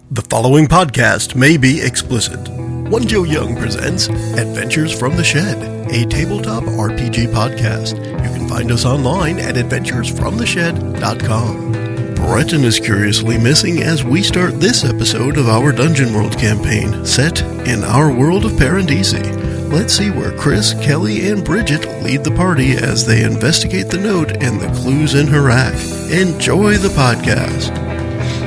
The following podcast may be explicit. One Joe Young presents Adventures from the Shed, a tabletop RPG podcast. You can find us online at adventuresfromtheshed.com. Bretton is curiously missing as we start this episode of our Dungeon World campaign, set in our world of Parandisi. Let's see where Chris, Kelly, and Bridget lead the party as they investigate the note and the clues in Herak. Enjoy the podcast.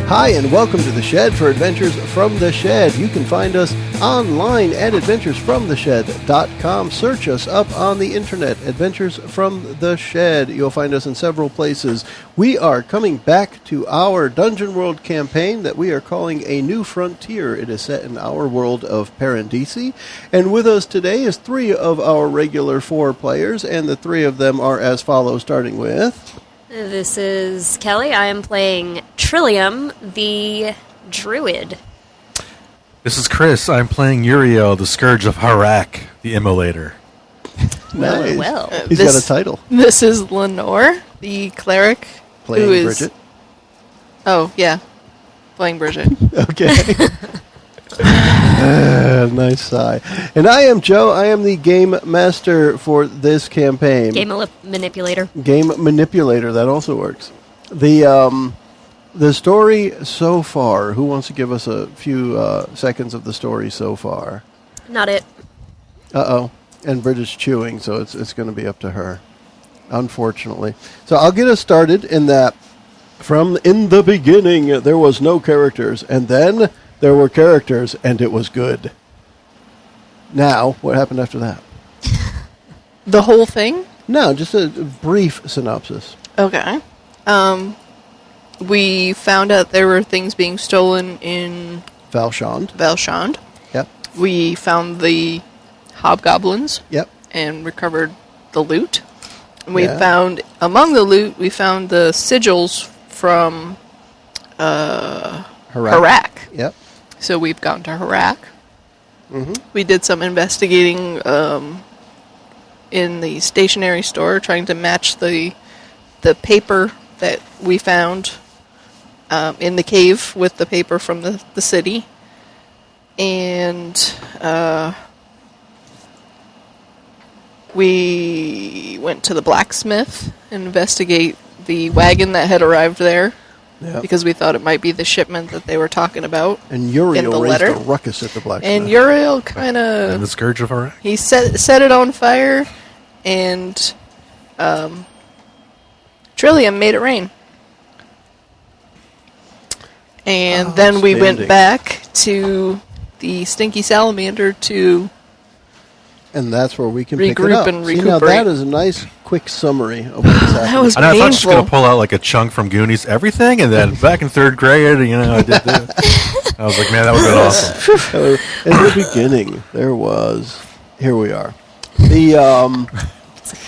Hi, and welcome to The Shed for Adventures from the Shed. You can find us online at adventuresfromtheshed.com. Search us up on the internet, Adventures from the Shed. You'll find us in several places. We are coming back to our Dungeon World campaign that we are calling A New Frontier. It is set in our world of Parandisi. And with us today is three of our regular four players, and the three of them are as follows, starting with... This is Kelly. I am playing Trillium, the druid. This is Chris. I'm playing Uriel, the Scourge of Herak, the immolator. Nice. Well. He's got a title. This is Lenore, the cleric. Playing Bridget. Oh, yeah. Playing Bridget. Okay. Nice sigh. And I am Joe. I am the game master for this campaign. Game manipulator. Game manipulator. That also works. The story so far. Who wants to give us a few seconds of the story so far? Not it. Uh-oh. And Bridget's chewing, so it's going to be up to her, unfortunately. So I'll get us started in that. From in the beginning, there was no characters, and then there were characters, and it was good. Now, what happened after that? The whole thing? No, just a brief synopsis. Okay. We found out there were things being stolen in Valshand. Yep. We found the hobgoblins. Yep. And recovered the loot. And we found, among the loot, we found the sigils from Herak. Yep. So we've gone to Herak. Mm-hmm. We did some investigating in the stationery store, trying to match the paper that we found in the cave with the paper from the city. And we went to the blacksmith and investigate the wagon that had arrived there. Yep. Because we thought it might be the shipment that they were talking about. And Uriel raised letter. a ruckus at the blacksmith. And Uriel kind of... And the Scourge of Herak? He set it on fire, and Trillium made it rain. And then we went back to the Stinky Salamander to... And that's where we can pick it regroup up. and See, now recuperate. that is a nice, quick summary of what's happening. That was I thought she was painful. going to pull out like a chunk from Goonies, everything, and then back in third grade, I did this. I was like, man, that would have been awesome. In the beginning, there was... Here we are.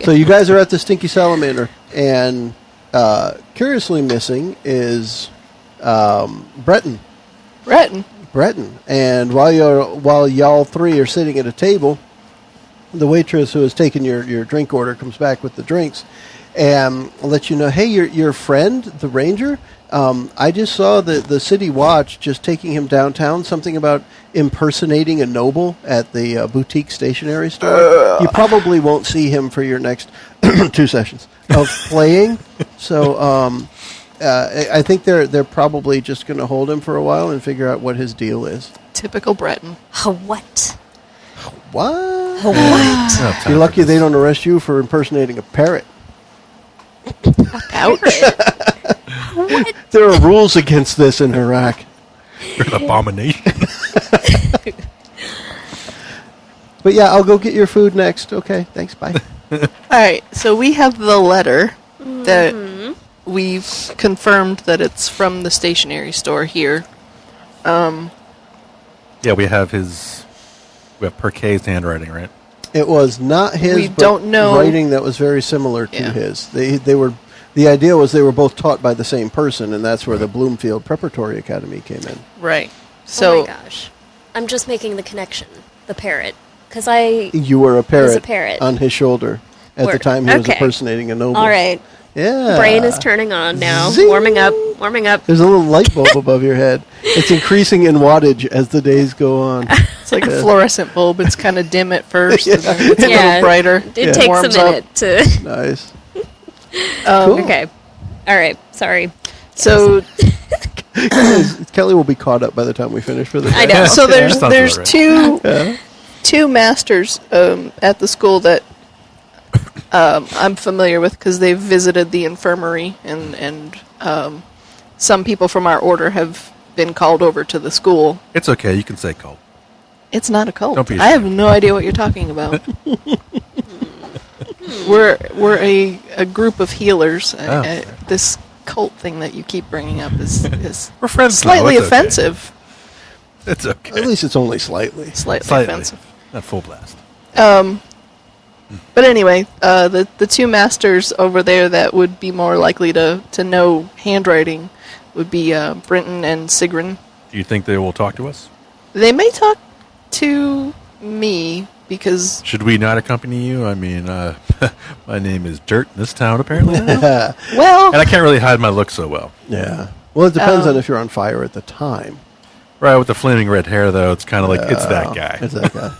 So you guys are at the Stinky Salamander, and curiously missing is Bretton. Bretton. And while y'all three are sitting at a table, the waitress who has taken your drink order comes back with the drinks and lets you know, hey, your friend, the ranger, I just saw the city watch just taking him downtown, something about impersonating a noble at the boutique stationery store. You probably won't see him for your next 2 sessions of playing. So I think they're probably just going to hold him for a while and figure out what his deal is. Typical Bretton. What? What? What? You're lucky they don't arrest you for impersonating a parrot. Ouch. What? There are rules against this in Herak. You're an abomination. But yeah, I'll go get your food next. Okay, thanks, bye. Alright, so we have the letter that we've confirmed that it's from the stationery store here. Yeah, we have Perquet's handwriting, right? It was not his, We but don't know. writing that was very similar to Yeah. his. They were. The idea was they were both taught by the same person, and that's where the Bloomfield Preparatory Academy came in. Right. Oh So my gosh. I'm just making the connection. The parrot. Because You were a was a parrot, parrot. on his shoulder at the Word. time he was Okay. impersonating a noble. All right. Yeah. Brain is turning on now. Zing. Warming up. There's a little light bulb above your head. It's increasing in wattage as the days go on. It's like a fluorescent bulb. It's kind of dim at first, and then it's a little brighter. It takes warms a minute to... Nice. Cool. Okay. All right. Sorry. So Kelly will be caught up by the time we finish for the day. I know. So there's Sounds there's about right. two masters at the school that I'm familiar with because they've visited the infirmary, and some people from our order have been called over to the school. It's okay. You can say cult. It's not a cult. Don't be I have ashamed. no idea what you're talking about. we're a group of healers. This cult thing that you keep bringing up is We're friends now. slightly It's okay. offensive. It's okay. At least it's only slightly. Slightly offensive. Not full blast. But anyway, the two masters over there that would be more likely to know handwriting would be Bretton and Sigrun. Do you think they will talk to us? They may talk to me because Should we not accompany you? I mean, my name is Dirt in this town, apparently. now. well, And I can't really hide my look so well. Yeah. Well, it depends on if you're on fire at the time. Right, with the flaming red hair, though, it's kind of like, it's that guy. It's that guy.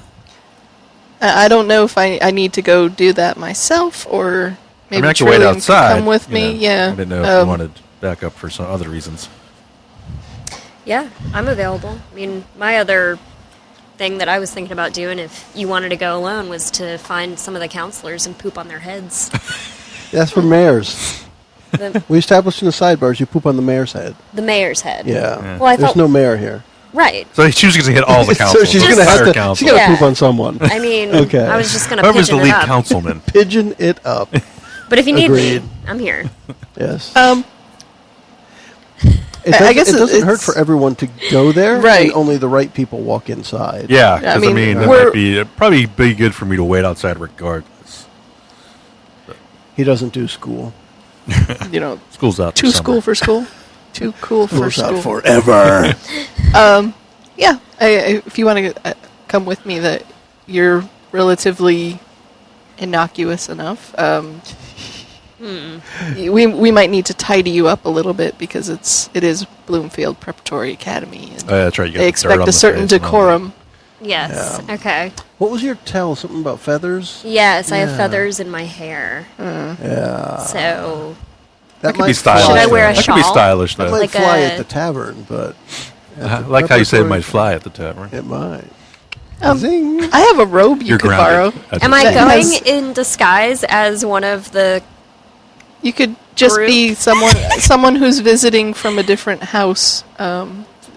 I don't know if I need to go do that myself or maybe I can wait Trillium outside. could come with you me. know. Yeah, I didn't know if you wanted back up for some other reasons. Yeah, I'm available. I mean, my other thing that I was thinking about doing if you wanted to go alone was to find some of the counselors and poop on their heads. That's for mayors. The, We established in the sidebars you poop on the mayor's head. the mayor's head. Yeah. Well, I There's thought... no mayor here. Right. So she was going to hit all the So councils. she's the going to have entire to. council. She's got to Yeah. poop on someone. I mean, Okay. I was just going to Whoever's the pigeon lead it up. councilman. Pigeon it up. But if you need Agreed. me, I'm here. Yes. I guess it doesn't hurt it's- for everyone to go there. Right. And only the right people walk inside. Yeah, I because I mean, mean, it we're- might be it'd probably be good for me to wait outside regardless. He doesn't do school. You know, School's out. too this summer. school for school, too cool for Goes out school. forever. Yeah, if you want to come with me, that you're relatively innocuous enough. We might need to tidy you up a little bit because it is Bloomfield Preparatory Academy, and That's right. You got they the dirt expect on a the certain face and all that. decorum. Yes. Okay. What was your tell? Something about feathers? Yes, I have Yeah. feathers in my hair. Yeah. So, That could might be stylish. Should I though. wear a That could be shawl? stylish That though. might Like fly a- at the tavern, but I like how you say it might fly at the tavern. It might. Um, Zing. I have a robe you You're could grounded. borrow. That's am what I it That going has- in disguise as one of the... You could just be someone who's visiting from a different house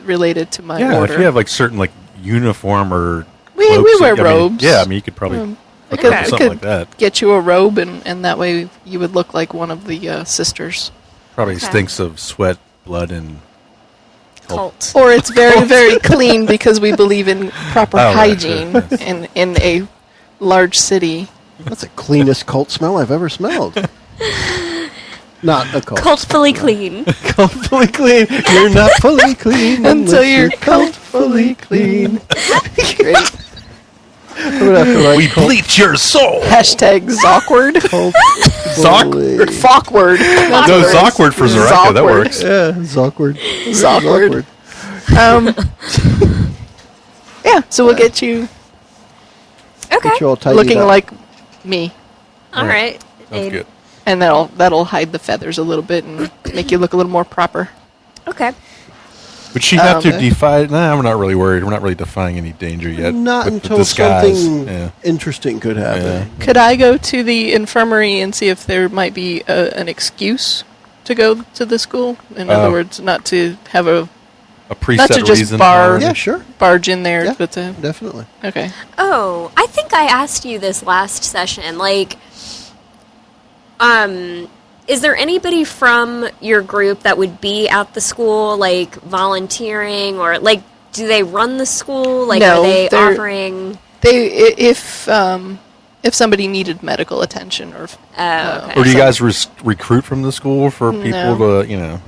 related to my Yeah, order. if you have like certain like uniform or We cloaks wear I mean, robes. yeah, I mean you could probably I hook could, up with I something could like that. get you a robe, and that way you would look like one of the sisters. Probably Okay. stinks of sweat, blood, and Cult. Or it's very, very clean because we believe in proper Oh, right, hygiene sure. in a large city. That's the cleanest cult smell I've ever smelled. Not a cult. Cult fully clean. Cult fully clean. You're not fully clean Until unless you're cult fully clean. Great. I'm gonna have to write we cult bleach your soul. Hashtag Zawkward. cult Zoc- fully- Fawkward. That's No, what it is. Zawkward for Zoraika. That Zawkward. works. Yeah, it's awkward. It's awkward. Yeah, so we'll get you Okay. Get you all tidied looking up. like me. All right. Sounds good. And that'll hide the feathers a little bit and make you look a little more proper. Okay. Would she have to Okay. defy? Nah, we're not really worried. We're not really defying any danger yet. Not with the until disguise. something Yeah. interesting could happen. Yeah. Could I go to the infirmary and see if there might be an excuse to go to the school? In other words, not to have a A preset not to just reason. bar- Yeah, sure. barge in there, Yeah. but to Definitely. okay. Oh, I think I asked you this last session. Like, is there anybody from your group that would be at the school, like volunteering, or like, do they run the school? Like, No, are they they're- offering? If somebody needed medical attention or Okay. Or do you guys recruit from the school for people No. to,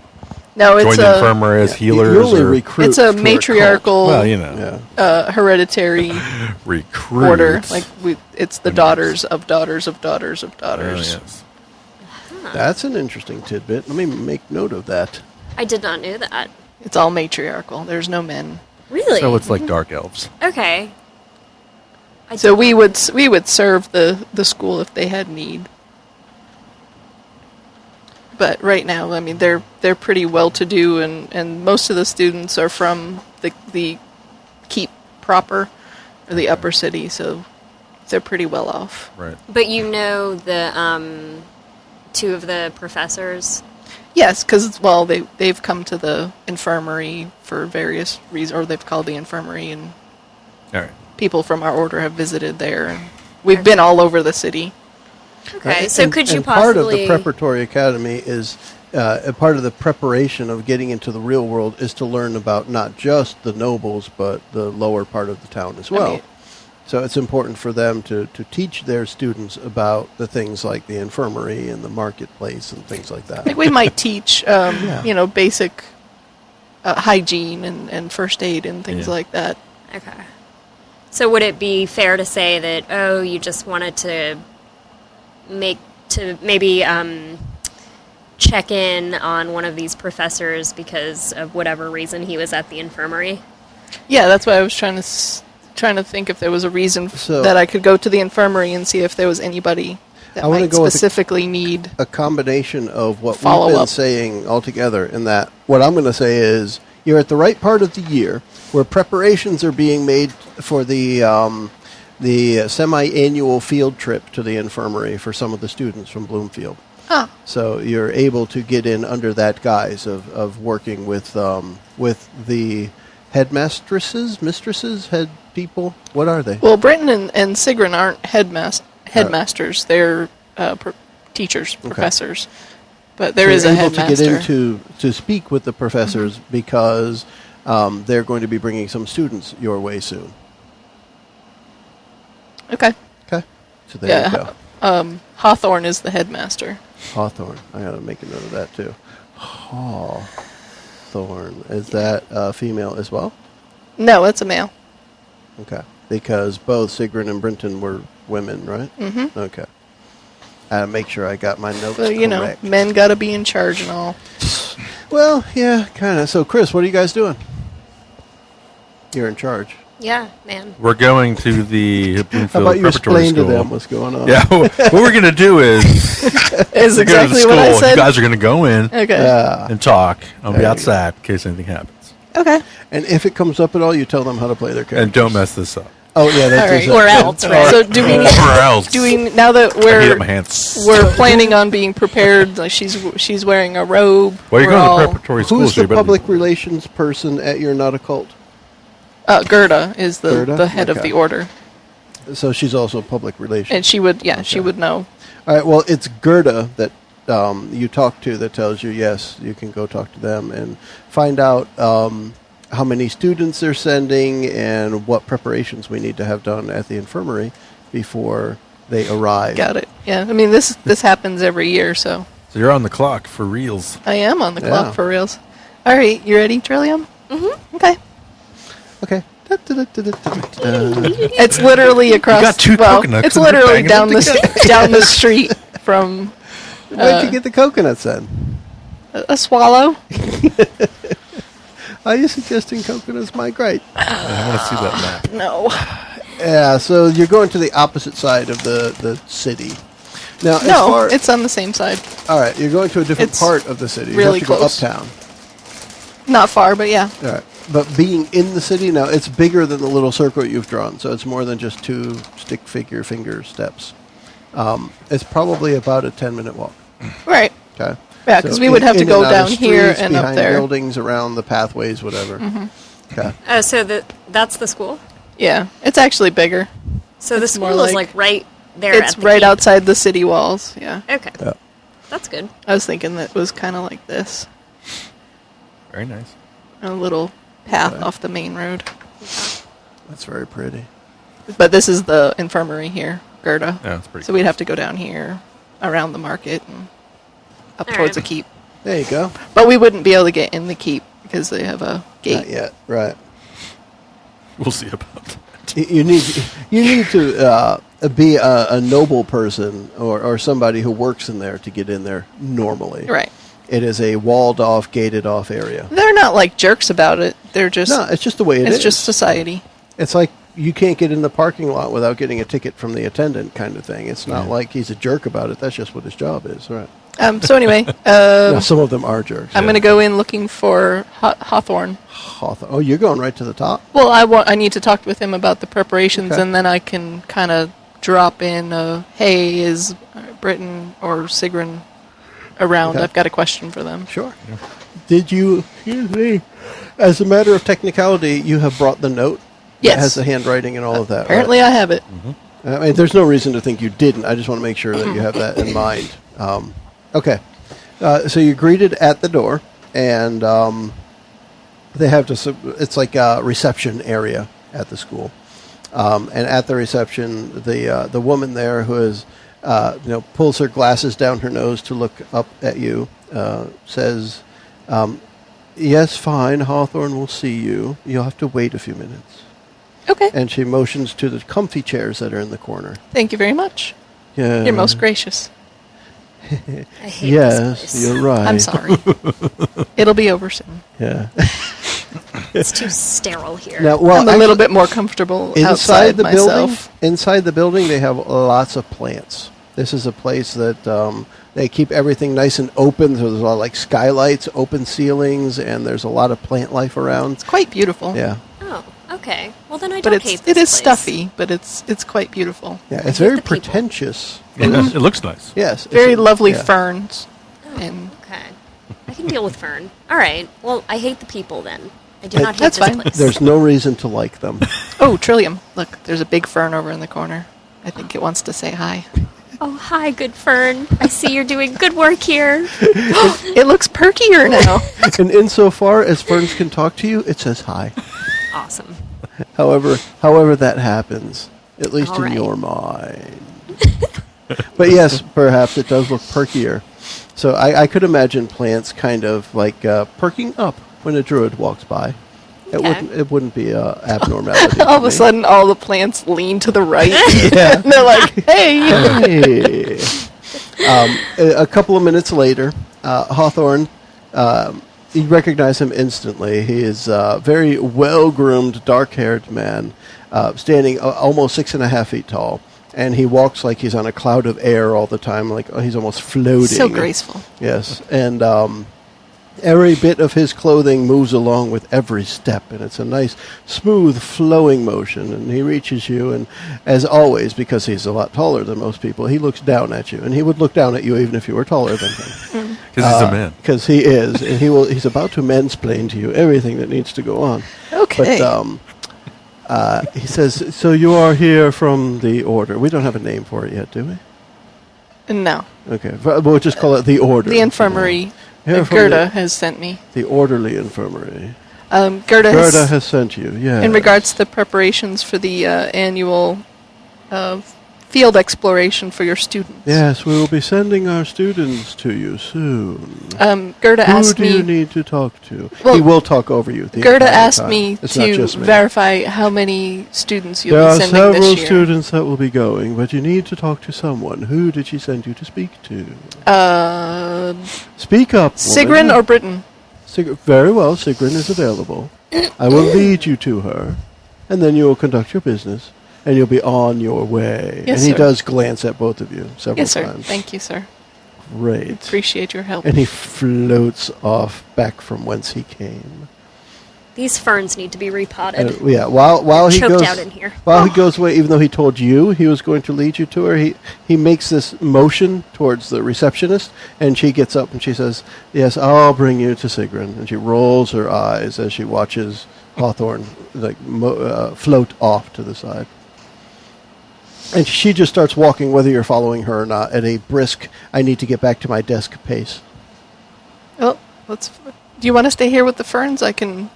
no, join it's the a infirmary as You healers? only Or recruit it's a for matriarchal well, cult. hereditary recruit order. Like it's the daughters of daughters of daughters of daughters. yes. That's an interesting tidbit. Let me make note of that. I did not know that. It's all matriarchal. There's no men. Really? So it's like dark elves. Okay. So we would serve the school if they had need. But right now, I mean, they're pretty well to do, and most of the students are from the keep proper, or the upper city, so they're pretty well off. Right. But you know the two of the professors. Yes, because they've come to the infirmary for various reasons, or they've called the infirmary, and All right. people from our order have visited there, and we've been all over the city. Okay, so could you and part of possibly... the preparatory academy is a part of the preparation of getting into the real world is to learn about not just the nobles but the lower part of the town as well. So it's important for them to teach their students about the things like the infirmary and the marketplace and things like that. Like we might teach, basic hygiene and first aid and things like that. Okay. So would it be fair to say that, you just wanted to maybe check in on one of these professors because of whatever reason he was at the infirmary? Yeah, that's why I was trying to think if there was a reason that I could go to the infirmary and see if there was anybody that might specifically need a combination of what we've follow been up. saying altogether. In that, what I'm going to say is you're at the right part of the year where preparations are being made for the semi-annual field trip to the infirmary for some of the students from Bloomfield. Ah. So you're able to get in under that guise of working with the mistresses, head people. What are they? Well, Bretton and Sigrun aren't headmasters. They're teachers, professors. But there is a headmaster. You're able to get in to speak with the professors because they're going to be bringing some students your way soon. Okay. So there you go. Hawthorne is the headmaster. Hawthorne. I got to make a note of that too. Hawthorne. Is that female as well? No, it's a male. Okay. Because both Sigrun and Brenton were women, right? Mm-hmm. Okay. Make sure I got my notes Well, correct. Men got to be in charge and all. Well, yeah, kind of. So, Chris, what are you guys doing? You're in charge. Yeah, man. We're going to the How Bloomfield about you Preparatory explain School. to them what's going on? Yeah, what we're going to do is Is we're going to the exactly what I school. said. You guys are going to go in Okay. and talk. I'll There be you outside in case anything happens. Okay. And if it comes up at all, you tell them how to play their characters. And don't mess this up. Oh, yeah, that's All right. Or else, right? So do we Or else. now that I heat up my hands. we're planning on being prepared, like she's wearing a robe. Well, you're we're going to all- the preparatory school. Who's so you the better- public relations person at your not occult? Gerda is Gerda? the head of Okay. the order, So she's also public relations. and she would she would know. All right, well, it's Gerda that you talk to that tells you, yes, you can go talk to them and find out how many students they're sending and what preparations we need to have done at the infirmary before they arrive. Got it. Yeah. I mean this happens every year, so So you're on the clock for reals. I am on the Yeah. clock for reals. All right, you ready, Trillium? Mm-hmm. Okay. Okay. It's literally across. got two coconuts It's and they're literally banging down them down the street from Where'd you get the coconuts then? a swallow. Are you suggesting coconuts migrate? I want to see that map. No. Yeah, so you're going to the opposite side of the city. Now, as No, far, it's on the same side. all right, you're going to a different It's part of the city. You really have to close. go uptown. Not far, but yeah. All right. But being in the city now, it's bigger than the little circle you've drawn, so it's more than just two finger steps. It's probably about a 10-minute walk. Right. Okay. Yeah, because we would have to in go and out of down here streets, and up behind there. buildings, around the pathways, whatever. Okay. Oh, so that's the school? Yeah, it's actually bigger. So the It's more school is like- right there It's at the right keep. outside the city walls. Yeah. Okay. Yeah. That's good. I was thinking that it was kind of like this. Very nice. A little path Okay. off the main road. That's very pretty. But this is the infirmary here, Gerda. Yeah, that's pretty So we'd have to go down here, around the market, and up All towards the right. keep. There you go. But we wouldn't be able to get in the keep because they have a gate. Not yet. Right. We'll see about that. You need to be a noble person or somebody who works in there to get in there normally. Right. It is a walled-off, gated-off area. They're not like jerks about it. They're just... No, it's just the way it is. It's just society. It's like you can't get in the parking lot without getting a ticket from the attendant kind of thing. It's not like he's a jerk about it. That's just what his job is, right? So anyway... Now, some of them are jerks. I'm going to go in looking for Hawthorne. Oh, you're going right to the top? Well, I need to talk with him about the preparations, and then I can kind of drop in, hey, is Bretton or Sigrun around? Okay. I've got a question for them. Sure. Yeah. Did you, excuse me, as a matter of technicality, you have brought the note? Yes. That has the handwriting and all of that, Apparently right? I have it. Mm-hmm. I mean, there's no reason to think you didn't. I just want to make sure that you have that in mind. Okay. So you're greeted at the door, and they have to, it's like a reception area at the school. And at the reception, the woman there who is, pulls her glasses down her nose to look up at you, says, yes, fine, Hawthorne will see you. You'll have to wait a few minutes. Okay. And she motions to the comfy chairs that are in the corner. Thank you very much. Yeah. You're most gracious. I hate Yes, this place. you're right. I'm sorry. It'll be over soon. Yeah. It's too sterile here. Now, well, I'm a little bit more comfortable outside the myself. building. Inside the building, they have lots of plants. This is a place that they keep everything nice and open. So there's a lot of like skylights, open ceilings, and there's a lot of plant life around. It's quite beautiful. Yeah. Oh, okay. Well, then I But don't hate this it is place. stuffy, but it's quite beautiful. Yeah, I it's hate very the people. pretentious. It looks nice. Yes. Very it's lovely yeah. ferns. Oh, And okay. I can deal with Fern. All right. Well, I hate the people then. I do not hate That's this fine. place. There's no reason to like them. oh, Trillium. Look, there's a big fern over in the corner. I think it wants to say hi. Oh, hi, good Fern. I see you're doing good work here. It looks perkier now. And insofar as ferns can talk to you, it says hi. Awesome. However that happens, at least All in right. your mind. But yes, perhaps it does look perkier. So I could imagine plants kind of like perking up when a druid walks by. Okay. It wouldn't be a abnormality. All of to a me. sudden, all the plants lean to the right. Yeah. And they're like, hey. Hey. A couple of minutes later, Hawthorne, you recognize him instantly. He is a very well-groomed, dark-haired man, standing almost 6.5 feet tall. And he walks like he's on a cloud of air all the time, like he's almost floating. So graceful. Yes, and every bit of his clothing moves along with every step, and it's a nice, smooth, flowing motion. And he reaches you, and as always, because he's a lot taller than most people, he looks down at you, and he would look down at you even if you were taller than him. Because he's a man. Because he is, and he's about to mansplain to you everything that needs to go on. Okay. But he says, so you are here from the Order. We don't have a name for it yet, do we? No. Okay, we'll just call it the Order. The infirmary Here that from Gerda has sent me. The Orderly Infirmary. Gerda has sent you, yeah. in regards to the preparations for the annual field exploration for your students. Yes, we will be sending our students to you soon. Gerda Who asked do me. you need to talk to? Well, He will talk over you. the Gerda entire asked time. me It's not to just me. verify how many students you'll There be are sending several this year. students that will be going, but you need to talk to someone. Who did she send you to speak to? Speak up, Sigrun woman. or Bretton? Very well, Sigrun is available. I will lead you to her, and then you will conduct your business, and you'll be on your way. Yes, and he sir. does glance at both of you several Yes, sir. times. Thank you, sir. Great. Appreciate your help. And he floats off back from whence he came. These ferns need to be repotted. And, yeah, while he Choked goes out in here. while he goes away, even though he told you he was going to lead you to her, he makes this motion towards the receptionist, and she gets up and she says, "Yes, I'll bring you to Sigrun." And she rolls her eyes as she watches Hawthorne float off to the side. And she just starts walking, whether you're following her or not, at a brisk, I need to get back to my desk pace. Oh, do you want to stay here with the ferns? I can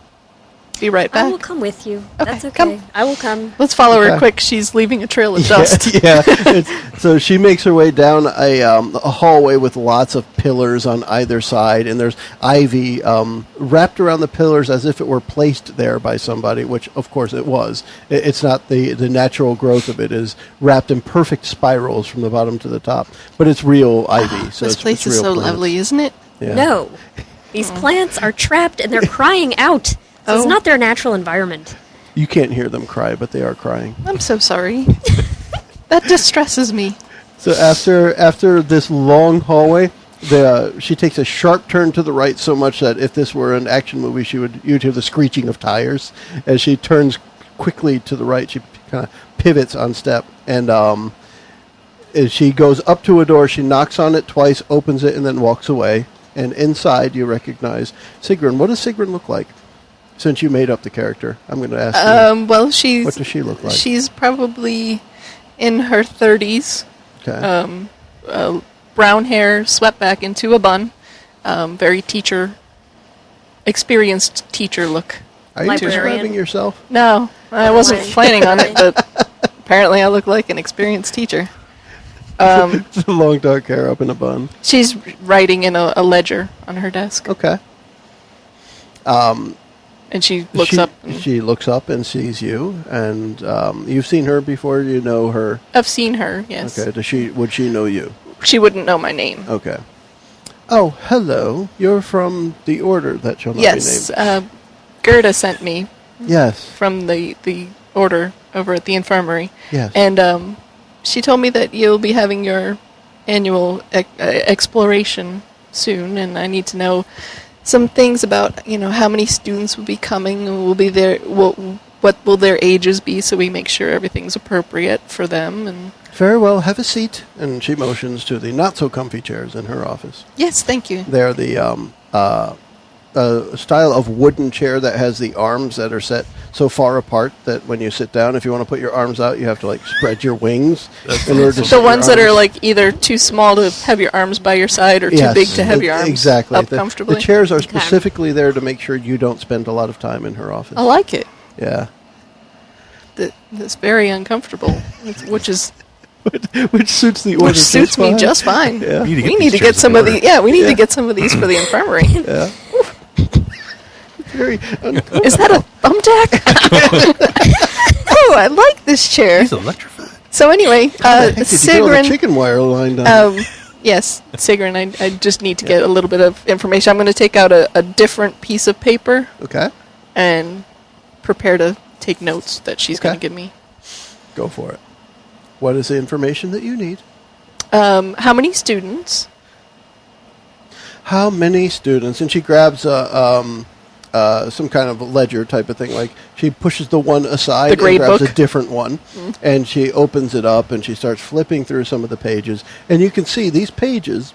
be right I will back. come with you. Okay, That's okay. come. I will come. Let's follow her Okay. quick. She's leaving a trail of dust. Yeah. So she makes her way down a hallway with lots of pillars on either side, and there's ivy wrapped around the pillars as if it were placed there by somebody, which of course it was. It's not the natural growth of it is wrapped in perfect spirals from the bottom to the top, but it's real ivy. So This it's place real is so plants. lovely, isn't it? Yeah. No. These plants are trapped and they're crying out. So it's Oh. not their natural environment. You can't hear them cry, but they are crying. I'm so sorry. That distresses me. So after this long hallway, she takes a sharp turn to the right so much that if this were an action movie, you'd hear the screeching of tires. As she turns quickly to the right, she kind of pivots on step, and as she goes up to a door, she knocks on it twice, opens it, and then walks away. And inside, you recognize Sigrun. What does Sigrun look like? Since you made up the character, I'm going to ask you. Well, What does she look like? She's probably in her 30s. Okay. Brown hair swept back into a bun. Very experienced teacher look. Are you Librarian. describing yourself? No, I wasn't Librarian. planning on it, but apparently I look like an experienced teacher. Long dark hair up in a bun. She's writing in a ledger on her desk, Okay. and she looks up. And She looks up and sees you, and you've seen her before. You know her. I've seen her, yes. Okay. Would she know you? She wouldn't know my name. Okay. Oh, hello. You're from the order that shall not Yes, be named. Gerda sent me Yes. from the order over at the infirmary. Yes. And she told me that you'll be having your annual exploration soon, and I need to know some things about, how many students will be coming, and will be there, what will their ages be, so we make sure everything's appropriate for them. And Very well. Have a seat. And she motions to the not so comfy chairs in her office. yes, thank you. They're the style of wooden chair that has the arms that are set so far apart that when you sit down, if you want to put your arms out, you have to spread your wings in order to. The set your ones that are arms. either too small to have your arms by your side or too Yes, big to have your arms exactly. up The comfortably. chairs are specifically there to make sure you don't spend a lot of time in her office. I like it. Yeah. That's very uncomfortable, which is Which suits the order. which suits me just fine. Yeah. You We need to get some of these. Yeah, we need to get some of these for the infirmary. Yeah. Very uncomfortable. Is that a thumbtack? Oh, I like this chair. He's electrified. So anyway, Did you get all the Sigrun. chicken wire lined up? Yes, Sigrun. I just need to get a little bit of information. I'm going to take out a different piece of paper Okay. and prepare to take notes that she's going to Okay. give me. Go for it. What is the information that you need? How many students? How many students? And she grabs some kind of ledger type of thing. Like she pushes the one aside The grade and grabs book? a different one, and she opens it up and she starts flipping through some of the pages. And you can see these pages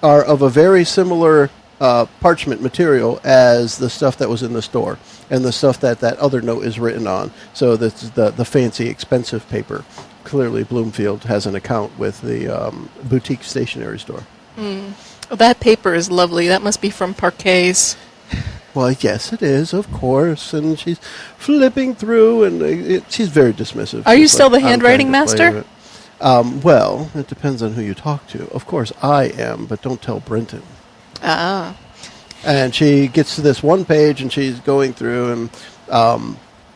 are of a very similar parchment material as the stuff that was in the store and the stuff that other note is written on. So that's the fancy, expensive paper. Clearly, Bloomfield has an account with the boutique stationery store. Oh, that paper is lovely. That must be from Parquet's. Well, yes, it is, of course. And she's flipping through, and she's very dismissive. Are you She's still the "I'm handwriting trying to play master?" it." Well, it depends on who you talk to. Of course, I am, but don't tell Brenton. Ah. And she gets to this one page, and she's going through, and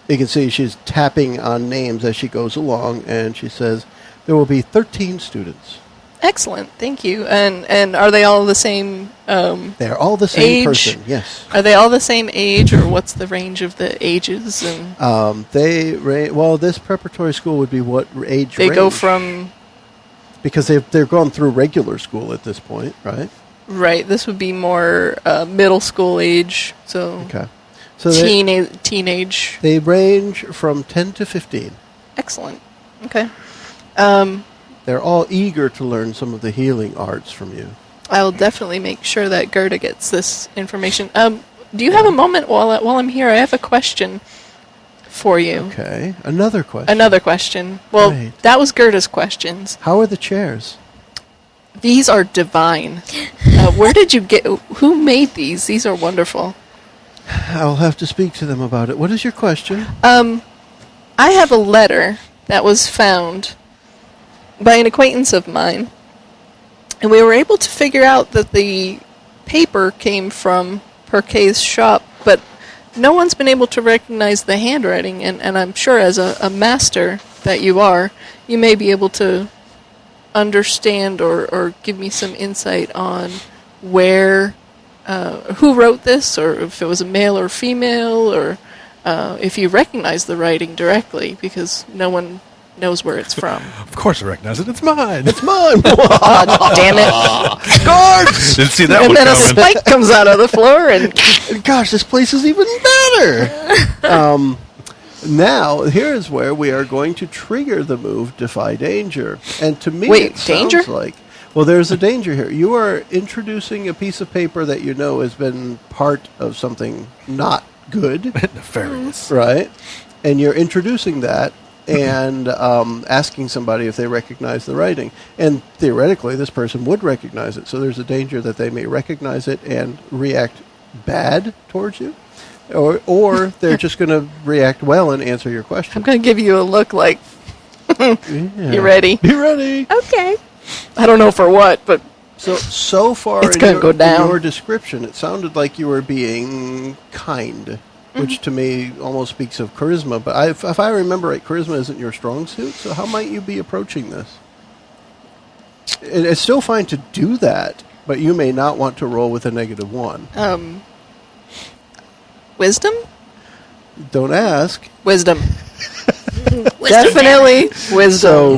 you can see she's tapping on names as she goes along, and she says, there will be 13 students. Excellent, thank you. And are they all the same? They're all the same Age? person, yes. Are they all the same age, or what's the range of the ages? And Well, this preparatory school would be what age they range? go from Because they're gone through regular school at this point, right? right. This would be more middle school age, so Okay. So they, teenage. they range from 10 to 15. Excellent. Okay. They're all eager to learn some of the healing arts from you. I'll definitely make sure that Gerda gets this information. Do you have a moment while I'm here? I have a question for you. Okay. Another question. Another question. Well, Right. that was Gerda's questions. How are the chairs? These are divine. Where did you get? Who made these? These are wonderful. I'll have to speak to them about it. What is your question? I have a letter that was found by an acquaintance of mine, and we were able to figure out that the paper came from Perquet's shop, but no one's been able to recognize the handwriting, and I'm sure as a master that you are, you may be able to understand or give me some insight on where, who wrote this, or if it was a male or female, or if you recognize the writing directly, because no one knows where it's from. Of course I recognize it. It's mine. It's mine. Oh, damn it. Guards! Didn't see that And one then a coming. spike comes out of the floor, and Gosh, this place is even better. Now, here is where we are going to trigger the move Defy Danger. And to me, Wait, it sounds danger? like... Well, there's a danger here. You are introducing a piece of paper that you know has been part of something not good, Nefarious. right? And you're introducing that and asking somebody if they recognize the writing. And theoretically, this person would recognize it. So there's a danger that they may recognize it and react bad towards you. Or they're just going to react well and answer your question. I'm going to give you a look like, Yeah. you ready? Be ready. Okay. I don't know for what, but So far It's in gonna your, go down. in your description, it sounded like you were being kind, which to me almost speaks of charisma. But if I remember right, charisma isn't your strong suit. So how might you be approaching this? It's still fine to do that, but you may not want to roll with a -1. wisdom? Don't ask. Wisdom. Wisdom Definitely wisdom.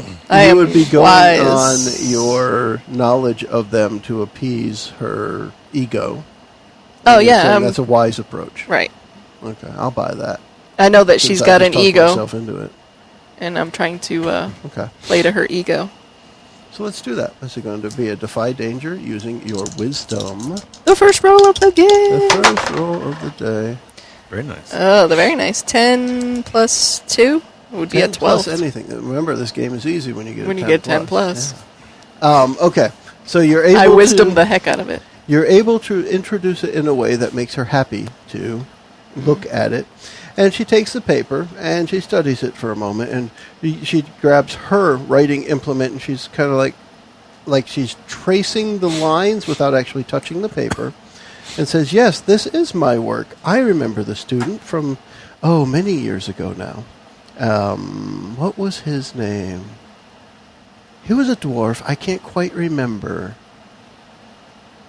So I you am would be going wise. on your knowledge of them to appease her ego. Oh, And you're yeah, saying that's a wise approach. Right. Okay, I'll buy that. I know that Since she's I got just an talked ego, myself into it. and I'm trying to Okay. play to her ego. So let's do that. This is going to be a Defy Danger using your wisdom. The first roll of the The game. first roll of the day. Very nice. Oh, the very nice. 10 plus 2 would be 10 a 12. plus anything. Remember, this game is easy when you get When a you 10 get 10 plus. Yeah. Okay. So you're able I wisdom to, the heck out of it. you're able to introduce it in a way that makes her happy to look at it. And she takes the paper and she studies it for a moment, and she grabs her writing implement, and she's kind of like she's tracing the lines without actually touching the paper, and says, "Yes, this is my work. I remember the student from, many years ago now. What was his name? He was a dwarf. I can't quite remember.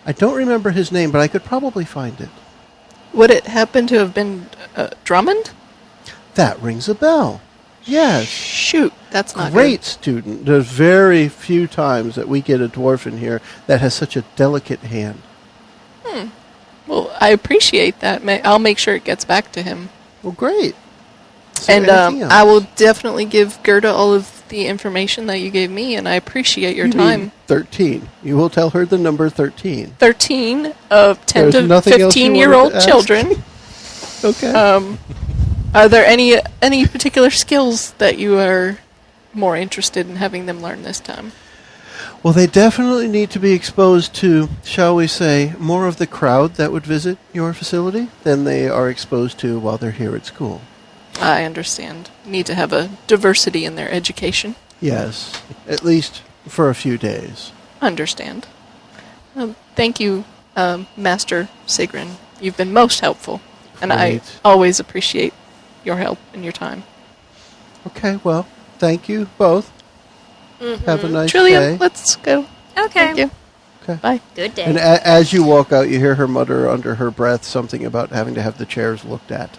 I don't remember his name, but I could probably find it. Would it happen to have been Drummond? That rings a bell. Yes. Shoot, that's not Great student. There's very few times that we get a dwarf in here that has such a delicate hand. good. Well, I appreciate that. I'll make sure it gets back to him. Well, great. So And anything else? I will definitely give Gerda all of the information that you gave me, and I appreciate your You time. mean 13. You will tell her the number 13. 13 of 10 There's to nothing else you 15-year-old wanted to ask? children. Okay. Are there any particular skills that you are more interested in having them learn this time? Well, they definitely need to be exposed to, shall we say, more of the crowd that would visit your facility than they are exposed to while they're here at school. I understand. Need to have a diversity in their education. Yes, at least for a few days. Understand. Thank you, Master Sigrun. You've been most helpful, and I Great. always appreciate your help and your time. Okay, well, thank you both. Have a nice Trillium, day. let's go. Okay. Thank you. Okay. Bye. Good day. And as you walk out, you hear her mutter under her breath something about having to have the chairs looked at.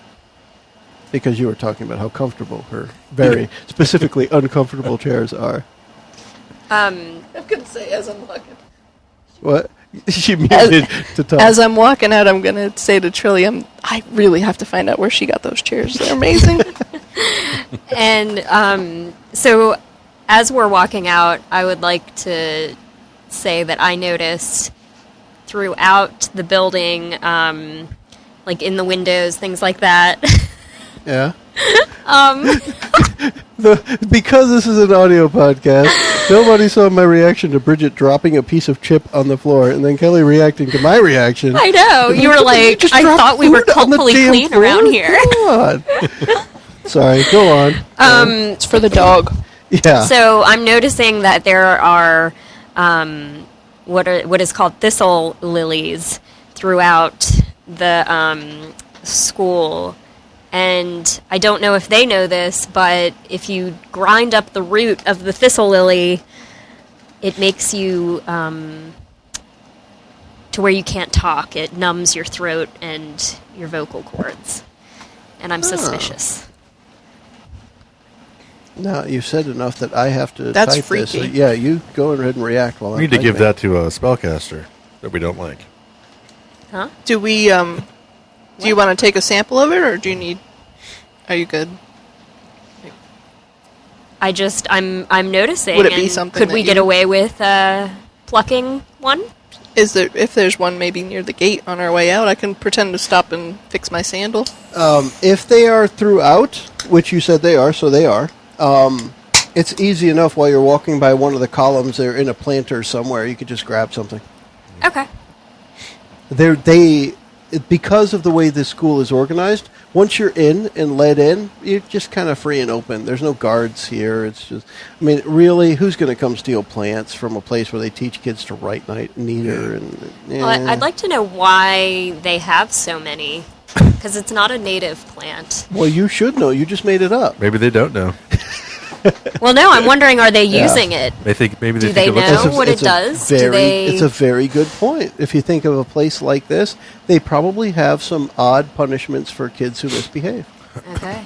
Because you were talking about how comfortable her very specifically uncomfortable chairs are. I'm going to say as I'm walking. What? She muted to talk. As I'm walking out, I'm going to say to Trillium, I really have to find out where she got those chairs. They're amazing. And so as we're walking out, I would like to say that I noticed throughout the building, like in the windows, things like that. Yeah. Because this is an audio podcast, Nobody saw my reaction to Bridget dropping a piece of chip on the floor, and then Kelly reacting to my reaction. I know. You were like, just I dropped thought we were food on the culturally damn clean floor? around here. God. Sorry, go on. It's for the dog. Yeah. So I'm noticing that there are what is called thistle lilies throughout the school. And I don't know if they know this, but if you grind up the root of the thistle lily, it makes you to where you can't talk. It numbs your throat and your vocal cords. And I'm suspicious. Now, you've said enough that I have to That's type this. So, freaky. yeah, you go ahead and react while We I'm need to give typing. that to a spellcaster that we don't like. Huh? Do we? Do you want to take a sample of it, or do you need? Are you good? I'm noticing. Would it be and something could that we get you- away with plucking one? Is there? If there's one maybe near the gate on our way out, I can pretend to stop and fix my sandal. If they are throughout, which you said they are, so they are, it's easy enough while you're walking by one of the columns, they're in a planter somewhere, you could just grab something. Okay. Because of the way this school is organized, once you're in and let in, you're just kind of free and open. There's no guards here. It's just, I mean, really, who's going to come steal plants from a place where they teach kids to write neater? And Well, I'd like to know why they have so many, because it's not a native plant. Well, you should know. You just made it up. Maybe they don't know. Well, no, I'm wondering, are they using it? They think maybe they Do think they it looks know like what it does? It's a very good point. If you think of a place like this, they probably have some odd punishments for kids who misbehave. Okay.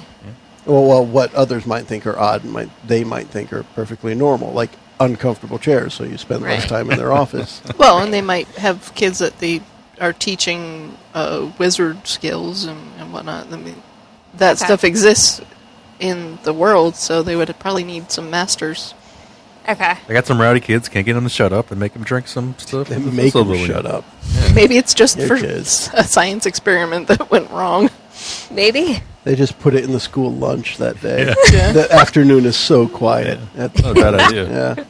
Well, what others might think are odd, they might think are perfectly normal, like uncomfortable chairs, so you spend less Right. time in their office. Well, and they might have kids that they are teaching wizard skills and whatnot. I mean, that Okay. stuff exists in the world, so they would probably need some masters. Okay. I got some rowdy kids. Can't get them to shut up and make them drink some stuff. They with make thistle them lily. shut up. Maybe it's just Your for kids. a science experiment that went wrong. Maybe. They just put it in the school lunch that day. Yeah. Yeah. The afternoon is so quiet. Not a bad idea. Yeah.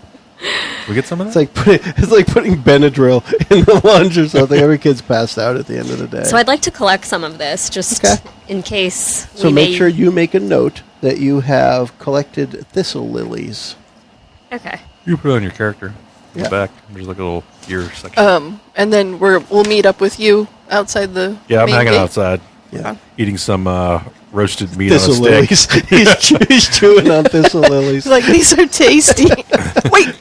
We get some of It's that? like putting Benadryl in the lunch or something. Every kid's passed out at the end of the day. So I'd like to collect some of this, just Okay. in case. So we make may... sure you make a note that you have collected thistle lilies. Okay. You put it on your character. In Yeah. the back. There's like a little gear section. And then we'll meet up with you outside the Yeah, I'm main hanging gate. outside. Yeah. Eating some roasted meat Thistle on a stick. lilies. He's chewing on thistle lilies. He's like, these are tasty. Wait,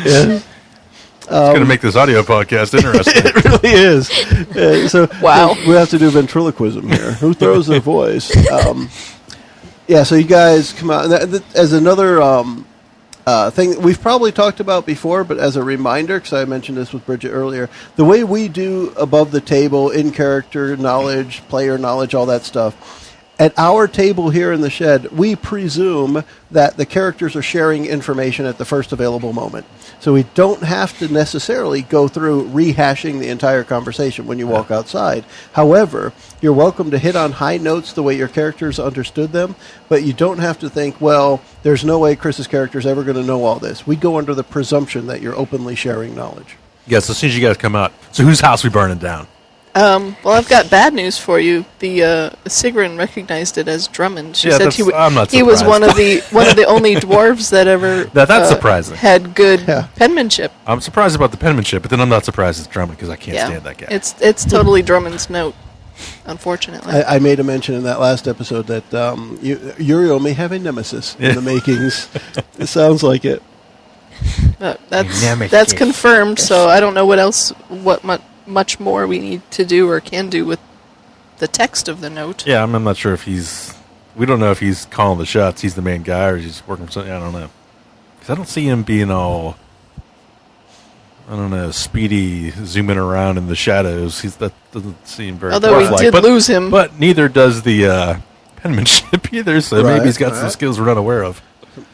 Yeah. It's going to make this audio podcast interesting. It really is. Wow. We have to do ventriloquism here. Who throws their voice? Yeah, so you guys come out. As another thing we've probably talked about before, but as a reminder, because I mentioned this with Bridget earlier, the way we do above the table, in-character knowledge, player knowledge, all that stuff, at our table here in the shed, we presume that the characters are sharing information at the first available moment. So we don't have to necessarily go through rehashing the entire conversation when you walk outside. However, you're welcome to hit on high notes the way your characters understood them, but you don't have to think, well, there's no way Chris's character is ever going to know all this. We go under the presumption that you're openly sharing knowledge. Yes, as soon as you guys come out. So whose house we burning down? well, I've got bad news for you. The Sigrun recognized it as Drummond. She Yeah, said that's- I'm not he was one surprised. of the only dwarves that ever That's surprising. had good Yeah. penmanship. I'm surprised about the penmanship, but then I'm not surprised it's Drummond because I can't Yeah, stand that guy. it's totally Drummond's note. Unfortunately, I made a mention in that last episode that Uriel may have a nemesis in the makings. It sounds like it. that's confirmed. So I don't know what much more we need to do or can do with the text of the note. Yeah, I'm not sure if we don't know if he's calling the shots. He's the main guy or he's working for something. I don't know. Because I don't see him being all, I don't know, speedy, zooming around in the shadows. That doesn't seem very Although we dwarf-like. did But- lose him. But neither does the penmanship either, so Right, maybe he's got some right. skills we're not aware of.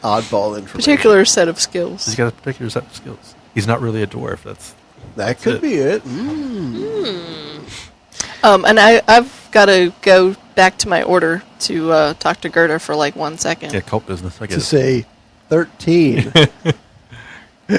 Oddball information. Particular set of skills. He's got a particular set of skills. He's not really a dwarf. That could it. be it. And I've got to go back to my order to talk to Gerda for like 1 second. Yeah, cult business. I To guess. say, 13.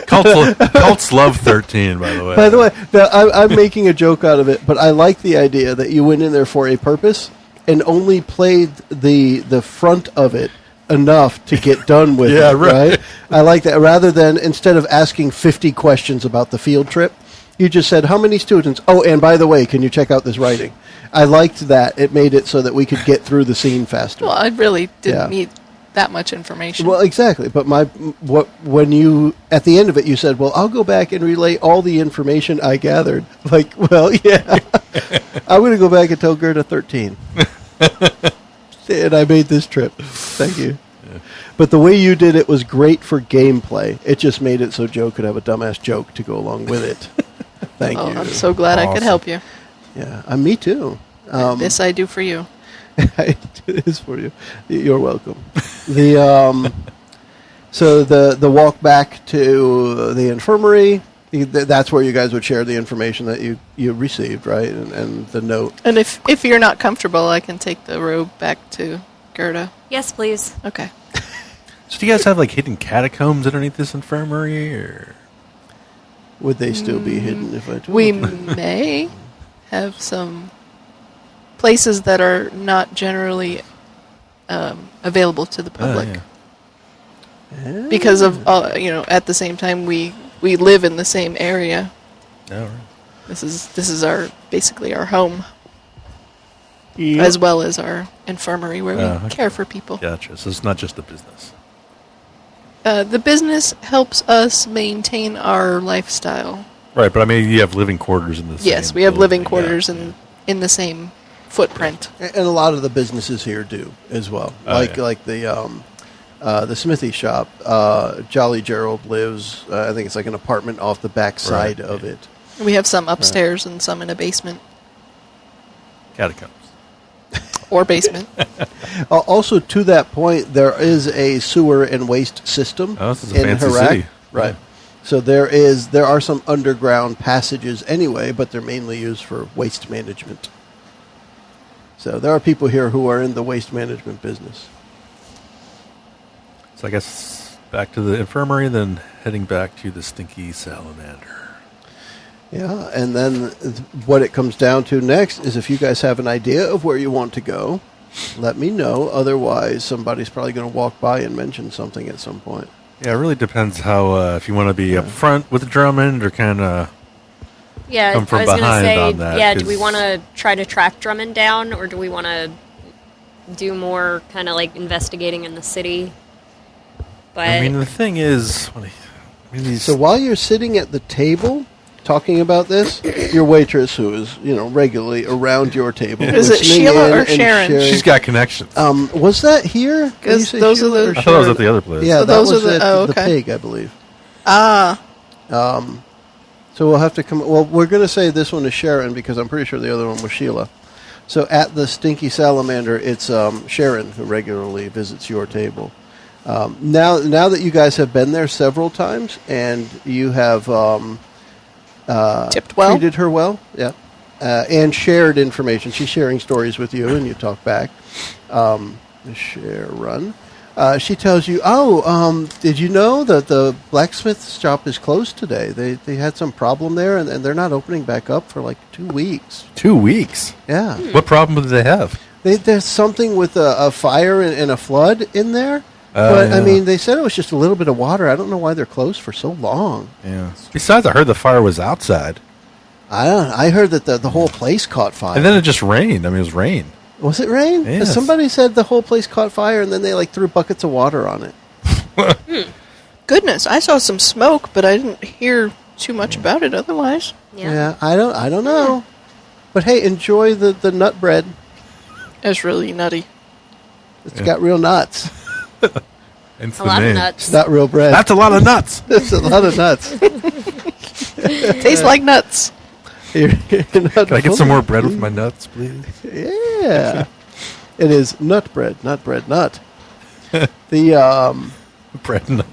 Cults love 13, by the way. By the way, now, I'm making a joke out of it, but I like the idea that you went in there for a purpose and only played the front of it enough to get done with Yeah, it, right. right? I like that. Rather than, instead of asking 50 questions about the field trip, you just said, how many students? Oh, and by the way, can you check out this writing? I liked that. It made it so that we could get through the scene faster. Well, I really didn't Yeah. need that much information. Well, exactly. But when you, at the end of it, you said, well, I'll go back and relay all the information I gathered. Like, well, yeah. I'm going to go back and tell Gerda 13. And I made this trip. Thank you. Yeah. But the way you did it was great for gameplay. It just made it so Joe could have a dumbass joke to go along with it. Thank you. I'm so glad I could help you. Yeah, me too. This I do for you. I do this for you. You're welcome. So the walk back to the infirmary, that's where you guys would share the information that you received, right? And the note. And if you're not comfortable, I can take the robe back to Gerda. Yes, please. Okay. So do you guys have like hidden catacombs underneath this infirmary, or Would they still be hidden if I told We them? may have some places that are not generally available to the public. Yeah. Because of, at the same time, we live in the same area. No, right. This is basically our home, Yep. as well as our infirmary where we Okay. care for people. Gotcha. So it's not just a business. The business helps us maintain our lifestyle. Right, but I mean, you have living quarters in the same Yes, we have living building, quarters yeah. in the same footprint. And a lot of the businesses here do as well. Like the smithy shop. Jolly Gerald lives. I think it's like an apartment off the back side of it. We have some upstairs and some in a basement Catacombs. or basement. Also, to that point, there is a sewer and waste system Oh, this is a in fancy Herak. city. Right. Yeah. So there are some underground passages anyway, but they're mainly used for waste management. So there are people here who are in the waste management business. So I guess back to the infirmary, then heading back to the stinky salamander. Yeah, and then what it comes down to next is if you guys have an idea of where you want to go, let me know. Otherwise, somebody's probably going to walk by and mention something at some point. Yeah, it really depends how if you want to be up front with Drummond or kind of Yeah, come from I was going to behind say, on that, yeah, do 'cause- we want to try to track Drummond down, or do we want to do more kind of like investigating in the city? But I mean, the thing is, these So while you're sitting at the table talking about this, your waitress, who is regularly around your table, Is it listening Sheila in or and Sharon? sharing- she's got connections. was that here? Did you Because say those are Sheila the- or I thought it was Sharon? at the other place. Yeah, So that those was are the- at oh, the okay. Pig, I believe. Ah, So we'll have to come. Well, we're going to say this one is Sharon because I'm pretty sure the other one was Sheila. So at the Stinky Salamander, it's Sharon who regularly visits your table. Now that you guys have been there several times and you have tipped well. treated her well, yeah, and shared information. She's sharing stories with you, and you talk back. Sharon. She tells you, did you know that the blacksmith shop is closed today? They had some problem there, and they're not opening back up for like 2 weeks. 2 weeks. Yeah. What problem did they have? There's something with a fire and a flood in there. But, I yeah. mean, they said it was just a little bit of water. I don't know why they're closed for so long. Yeah. Besides, I heard the fire was outside, I don't know. I heard that the whole place caught fire. and then it just rained. I mean, it was rain. Was it rain? Yes. Somebody said the whole place caught fire, and then they threw buckets of water on it. goodness, I saw some smoke, but I didn't hear too much about it otherwise. yeah. I don't know. But hey, enjoy the nut bread. It's really nutty. It's got real nuts. Hence A the lot name. of It's nuts. not real bread. That's a lot of nuts. It's a lot of nuts. Tastes like nuts. You're not Can I get some full. more bread with my nuts, please? Yeah. It is nut bread, not bread nut. The Bread nut.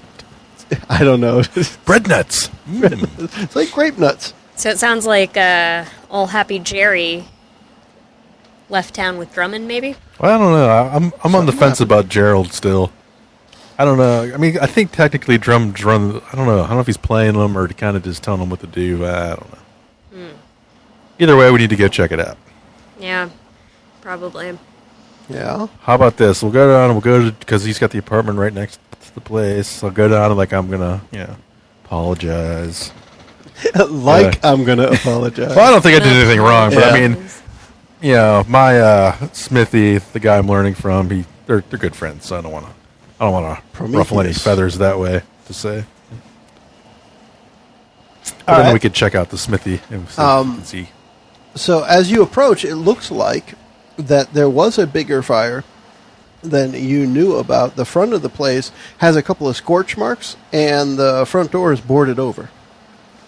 I don't know. Bread nuts. It's like grape nuts. So it sounds like old Happy Jerry left town with Drummond, maybe? Well, I don't know. I'm on the fence about Gerald still. I don't know. I mean, I think technically drums run. I don't know. I don't know if he's playing them or kind of just telling them what to do. I don't know. Either way, we need to go check it out. Yeah, probably. Yeah. How about this? We'll go down and we'll go to, because he's got the apartment right next to the place. I'll go down and I'm going to, apologize. I'm going to apologize. Well, I don't think I did anything wrong, but I Yeah. mean, my Smithy, the guy I'm learning from, they're good friends, so I don't want to ruffle any feathers that way to say. But then we could check out the Smithy and see. So as you approach, it looks like that there was a bigger fire than you knew about. The front of the place has a couple of scorch marks, and the front door is boarded over.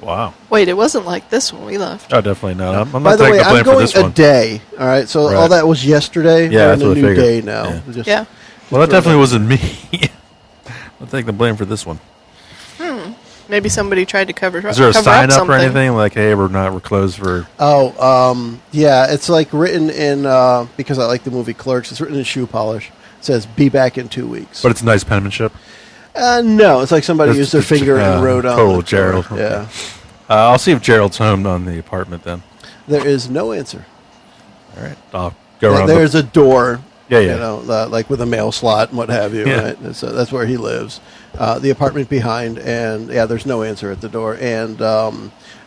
Wow. Wait, it wasn't like this when we left. Oh, definitely not. I'm By not the way, taking the blame I'm for going this a one. day. All right, so Right. all that was yesterday. Yeah, We're that's in a what I new figured. day now. Yeah. Just- Yeah. Well, that definitely wasn't me. I'll take the blame for this one. Maybe somebody tried to cover Is there a cover sign up something. or anything like, "Hey, we're closed for"? Yeah, it's like written in, because I like the movie Clerks, it's written in shoe polish. It says, "Be back in 2 weeks." But it's nice penmanship. No, it's like somebody That's used their the- finger and wrote on total the Gerald. door. Yeah. I'll see if Gerald's home on the apartment then. There is no answer. All right, I'll go around. There's a door, Yeah. you know, like with a mail slot and what have you, Yeah. right? And so that's where he lives. The apartment behind, and there's no answer at the door. And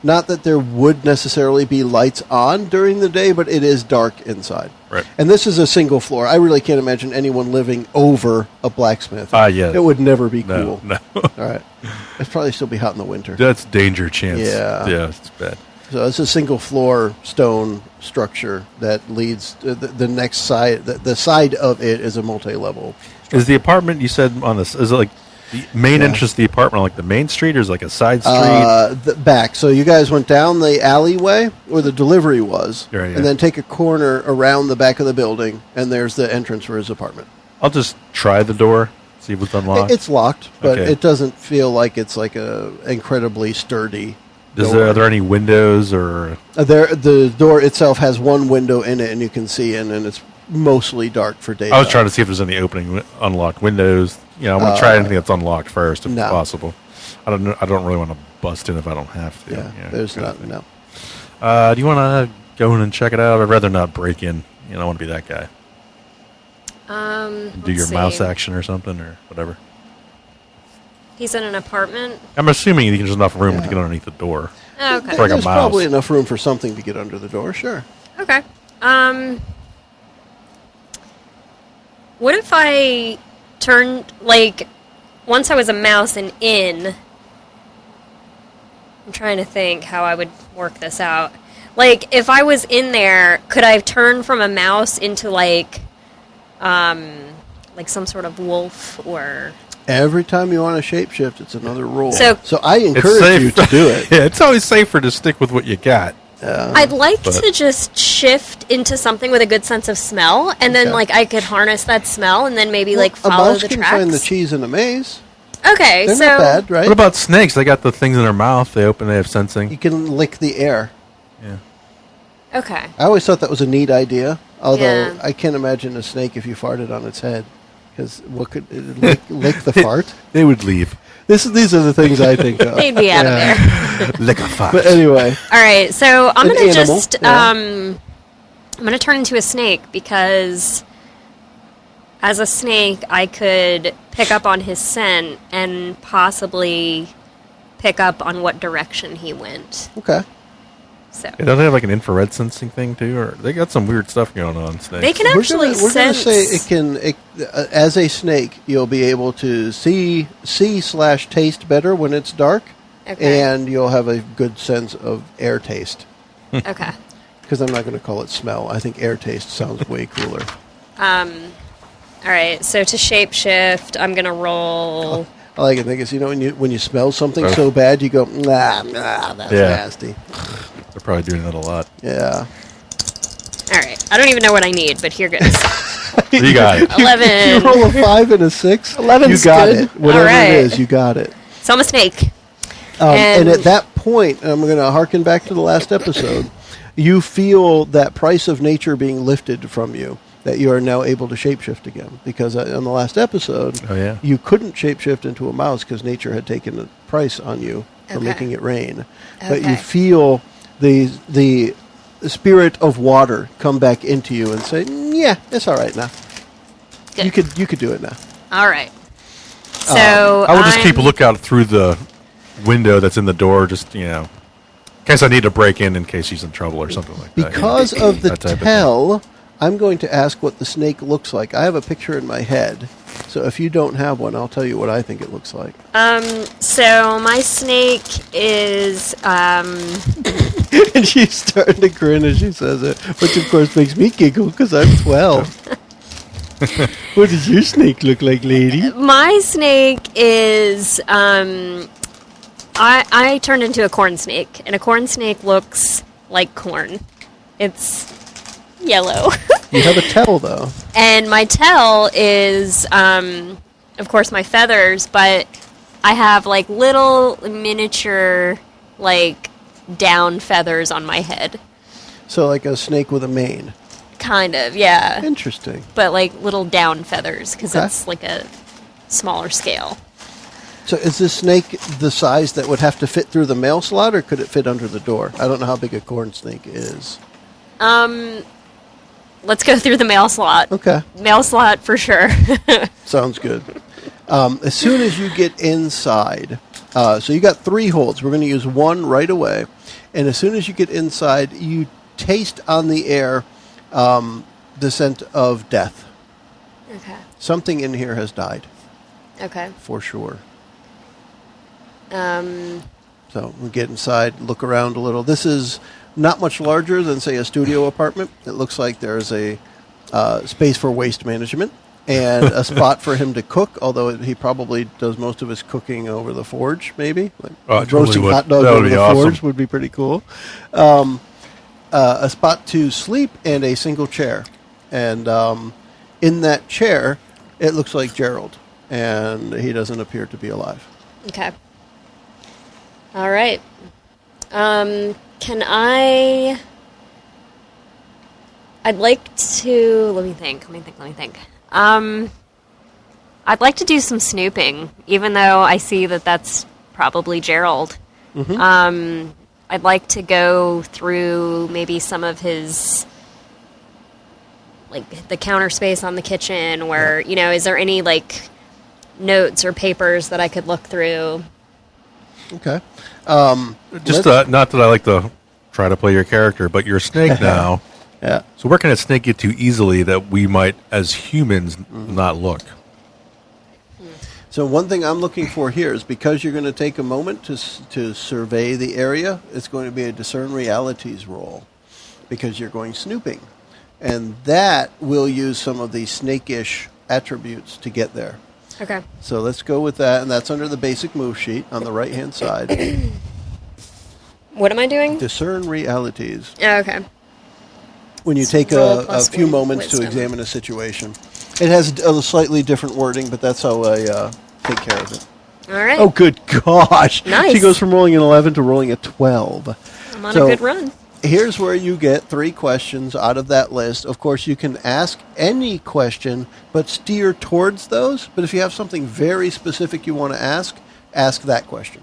not that there would necessarily be lights on during the day, but it is dark inside. Right. And this is a single floor. I really can't imagine anyone living over a blacksmith. Yeah. It would never be No, cool. no. All right. It'd probably still be hot in the winter. That's danger chance. Yeah. Yeah, it's bad. So it's a single floor stone structure that leads to the next side. The side of it is a multi-level. Is the apartment you said on this? Is it like the main Yeah. entrance to the apartment, like the main street, or is it like a side street? The back. So you guys went down the alleyway where the delivery was, Yeah, yeah. and then take a corner around the back of the building, and there's the entrance for his apartment. I'll just try the door, see if it's unlocked. It's locked, but Okay. it doesn't feel like it's like a incredibly sturdy. Are there any windows or? The door itself has one window in it, and you can see in, and it's mostly dark for daytime. I was trying to see if there's any unlocked windows. I want to try anything that's unlocked first, if no. possible. I don't know. I don't really want to bust in if I don't have to. Yeah, there's kind of not. thing. No. Do you want to go in and check it out? I'd rather not break in. I don't want to be that guy. Do your mouse action or something or whatever. He's in an apartment. I'm assuming there's enough room to get underneath the door. Oh, okay. For like a There's mouse. probably enough room for something to get under the door. Sure. Okay. What if I turned, once I was a mouse and in, I'm trying to think how I would work this out. If I was in there, could I turn from a mouse into, some sort of wolf or... Every time you want to shapeshift, it's another rule. So I encourage you to do it. Yeah, it's always safer to stick with what you got. I'd like to just shift into something with a good sense of smell, and then Okay. I could harness that smell, and then maybe a follow mouse the can tracks. find the cheese in a maze. Okay, They're so not bad, right? What about snakes? They got the things in their mouth. They open. They have sensing. You can lick the air. Yeah. okay, I always thought that was a neat idea. Although Yeah. I can't imagine a snake if you farted on its head, because what could it lick the fart? They would leave. These are the things I think of. they'd be out of there. Lick a fox. But anyway, All right, so I'm An gonna animal, just yeah. I'm gonna turn into a snake because as a snake I could pick up on his scent and possibly pick up on what direction he went. okay. So Yeah, don't they have an infrared sensing thing too, or they got some weird stuff going on? Snakes. they can We're actually gonna sense. say it can. As a snake, you'll be able to see/taste better when it's dark, Okay. and you'll have a good sense of air taste. Okay. Because I'm not going to call it smell. I think air taste sounds way cooler. All right, so to shapeshift, I'm gonna roll. I like it because when you smell something Ugh. so bad, you go nah, that's Yeah. nasty. They're probably doing that a lot. Yeah. All right, I don't even know what I need, but here goes. You got it. 11. You roll a 5 and a 6. 11's You got good. it. Whatever All right. it is, you got it. So I'm a snake. And at that point, I'm going to harken back to the last episode. You feel that price of nature being lifted from you, that you are now able to shapeshift again. Because on the last episode, you couldn't shapeshift into a mouse because nature had taken a price on you for making it rain. But you feel the spirit of water come back into you and say, yeah, it's all right now. Good. You could do it now. All right. So I will just keep a lookout through the window that's in the door, just, in case I need to break in case she's in trouble or something like that. Because of the tell, I'm going to ask what the snake looks like. I have a picture in my head, so if you don't have one, I'll tell you what I think it looks like. So my snake is, And she's starting to grin as she says it, which of course makes me giggle because I'm 12. What does your snake look like, lady? My snake is, I turned into a corn snake, and a corn snake looks like corn. It's yellow. You have a tail, though. And my tail is, of course, my feathers, but I have, like, little miniature, like, down feathers on my head. So like a snake with a mane. Kind of, yeah. Interesting. But, like, little down feathers, because it's, like, a smaller scale. So is this snake the size that would have to fit through the mail slot, or could it fit under the door? I don't know how big a corn snake is. Let's go through the mail slot. Okay. Mail slot for sure. Sounds good. As soon as you get inside, so you got 3 holds. We're going to use 1 right away. And as soon as you get inside, you taste on the air the scent of death. Okay. Something in here has died. Okay. For sure. So we get inside, look around a little. This is not much larger than, say, a studio apartment. It looks like there's a space for waste management and a spot for him to cook, although he probably does most of his cooking over the forge, maybe. Like roasting hot dogs over the forge would be pretty cool. A spot to sleep and a single chair. And in that chair, it looks like Gerald, and he doesn't appear to be alive. Okay. All right. Can I... I'd like to... Let me think. I'd like to do some snooping, even though I see that that's probably Gerald. Mm-hmm. I'd like to go through maybe some of his... like, the counter space on the kitchen where, is there any, like, notes or papers that I could look through? Okay. Just not that I like to try to play your character, but you're a snake now. Yeah. So where can a snake get to easily that we might, as humans, not look? So one thing I'm looking for here is, because you're going to take a moment to survey the area, it's going to be a discern realities roll, because you're going snooping. And that will use some of the snake-ish attributes to get there. Okay. So let's go with that, and that's under the basic move sheet on the right-hand side. What am I doing? Discern realities. Oh, okay. When you take a few moments to examine a situation. It has a slightly different wording, but that's how I take care of it. All right. Oh, good gosh. Nice. She goes from rolling an 11 to rolling a 12. I'm on a good run. Here's where you get 3 questions out of that list. Of course, you can ask any question, but steer towards those. But if you have something very specific you want to ask that question.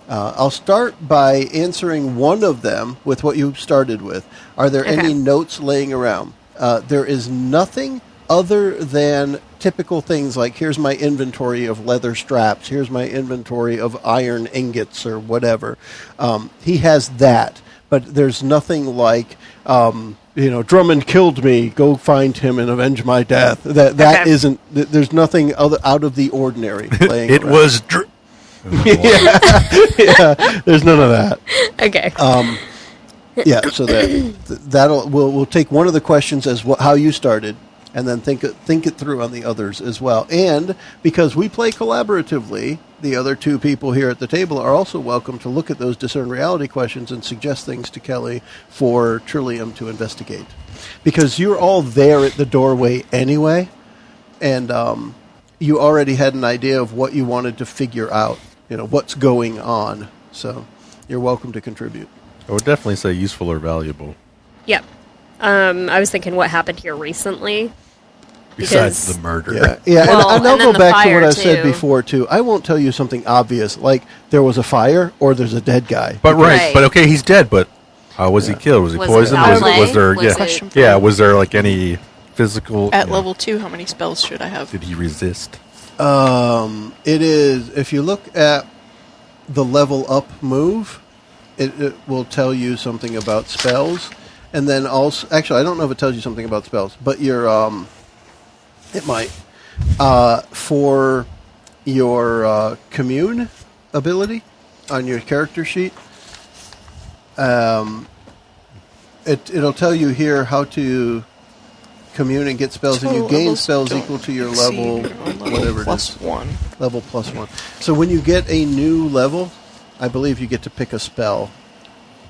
I'll start by answering one of them with what you started with. Are there any notes laying around? There is nothing other than typical things like, here's my inventory of leather straps, here's my inventory of iron ingots or whatever. He has that. But there's nothing like, Drummond killed me, go find him and avenge my death. That isn't, there's nothing out of the ordinary playing It around. was... yeah, there's none of that. Okay. So we'll take one of the questions as how you started, and then think it through on the others as well. And because we play collaboratively, the other 2 people here at the table are also welcome to look at those discern reality questions and suggest things to Kelly for Trillium to investigate. Because you're all there at the doorway anyway, and you already had an idea of what you wanted to figure out, what's going on. So you're welcome to contribute. I would definitely say useful or valuable. Yep. I was thinking what happened here recently. Besides Because- the murder. Yeah, Well, and I'll and then go the back to fire, what I said too. before, too. I won't tell you something obvious, like there was a fire or there's a dead guy. But Right. but okay, he's dead. But how was he killed? Was he Was it poisoned? foul Was, play? was there? Was Yeah, it- Question for yeah. you. Was there like any physical? At you know, level 2, how many spells should I have? did he resist? It is, if you look at the level up move, it will tell you something about spells. And then also, actually, I don't know if it tells you something about spells, but your, it might. For your commune ability on your character sheet, it'll tell you here how to commune and get spells, and you Total gain levels spells don't equal to your exceed level, or whatever it plus is. 1. Level plus 1. So when you get a new level, I believe you get to pick a spell.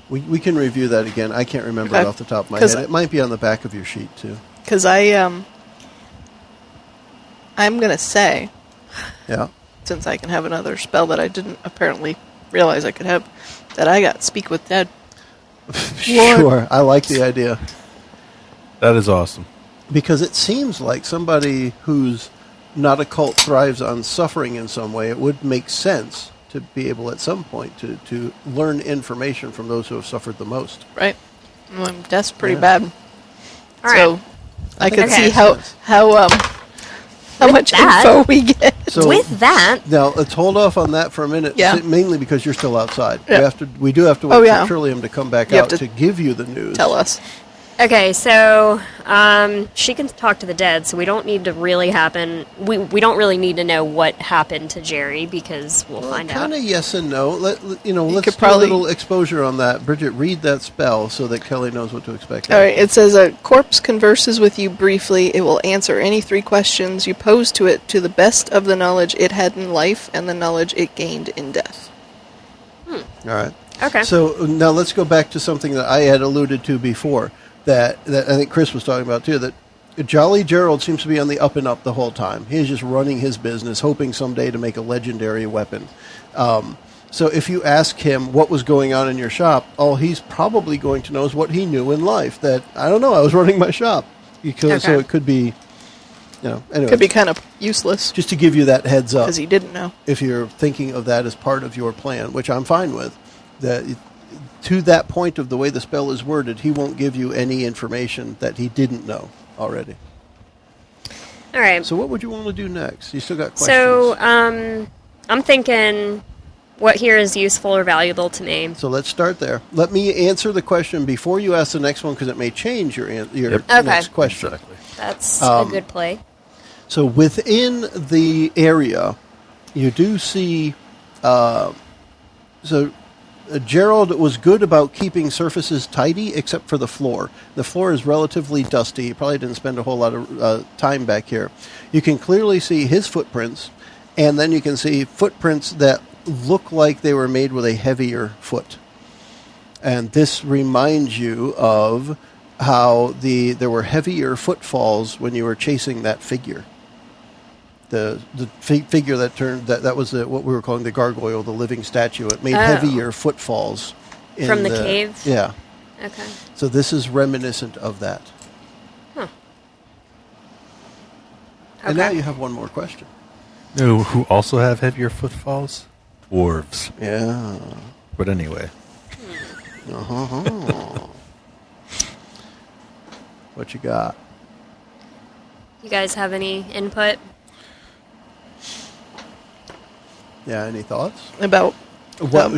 We can review that again. I can't remember it Okay. off the top of my 'Cause head. It might be on the back of your sheet, too. Because I'm going to say, Yeah. since I can have another spell that I didn't apparently realize I could have, that I got Speak with Dead. Sure. I like the idea. That is awesome. Because it seems like somebody who's not a cult thrives on suffering in some way. It would make sense to be able at some point to learn information from those who have suffered the most. Right? Death's pretty Yeah. bad. All So right. I I could think see that makes how With much that- info we get. So With that, now let's hold off on that for a minute. Yeah. Mainly because you're still outside. Yeah. We do have to wait Oh, yeah. for Trillium to come back You have out to to give you the news. Tell us. okay, so she can talk to the dead, so we don't need to really we don't really need to know what happened to Jerry because we'll find out. Kind of yes and no. Let's could do a probably- little exposure on that. Bridget, read that spell so that Kelly knows what to expect. All right. It says a corpse converses with you briefly. It will answer any 3 questions you pose to it to the best of the knowledge it had in life and the knowledge it gained in death. All right. Okay. So now let's go back to something that I had alluded to before that I think Chris was talking about too, that Jolly Gerald seems to be on the up and up the whole time. He's just running his business, hoping someday to make a legendary weapon. So if you ask him what was going on in your shop, all he's probably going to know is what he knew in life. That, I don't know, I was running my shop. Because, So Okay. it could be, anyway. Could be kind of useless Just to give you that heads up. because he didn't know. If you're thinking of that as part of your plan, which I'm fine with, that to that point of the way the spell is worded, he won't give you any information that he didn't know already. All right. So what would you want to do next? You still got questions? So I'm thinking what here is useful or valuable to me. So let's start there. Let me answer the question before you ask the next one because it may change your Yep. Okay. next question. Exactly. That's a good play. So within the area, you do see. Gerald was good about keeping surfaces tidy, except for the floor. The floor is relatively dusty. He probably didn't spend a whole lot of time back here. You can clearly see his footprints, and then you can see footprints that look like they were made with a heavier foot. And this reminds you of how there were heavier footfalls when you were chasing that figure. The figure that turned that was what we were calling the gargoyle, the living statue. It made heavier footfalls From the cave? Yeah. Okay. So this is reminiscent of that. Huh. And now Okay. you have one more question. No, who also have heavier footfalls? Dwarves. Yeah. But anyway, What you got? You guys have any input? Yeah. Any thoughts? About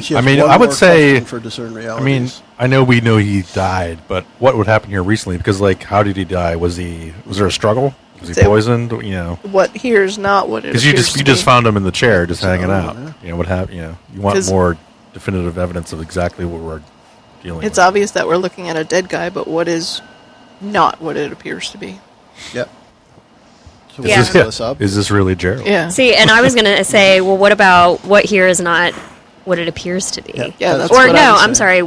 She I has mean, one I would more say- question for discern I realities. mean, I know we know he died, but what would happen here recently? Because, like, how did he die? Was there a struggle? Was he Say- poisoned? what here is not what it Because you appears just to you just be. found him in the chair, just hanging So, out. yeah. What happened? You want 'Cause- more definitive evidence of exactly what we're dealing It's with. obvious that we're looking at a dead guy, but what is not what it appears to be. Yep. So Yeah. we'll set this up. Is this really Gerald? Yeah. See, and I was going to say, well, what about what here is not what it appears to be? Yeah. Yeah, that's Or what no, I'm I'm sorry.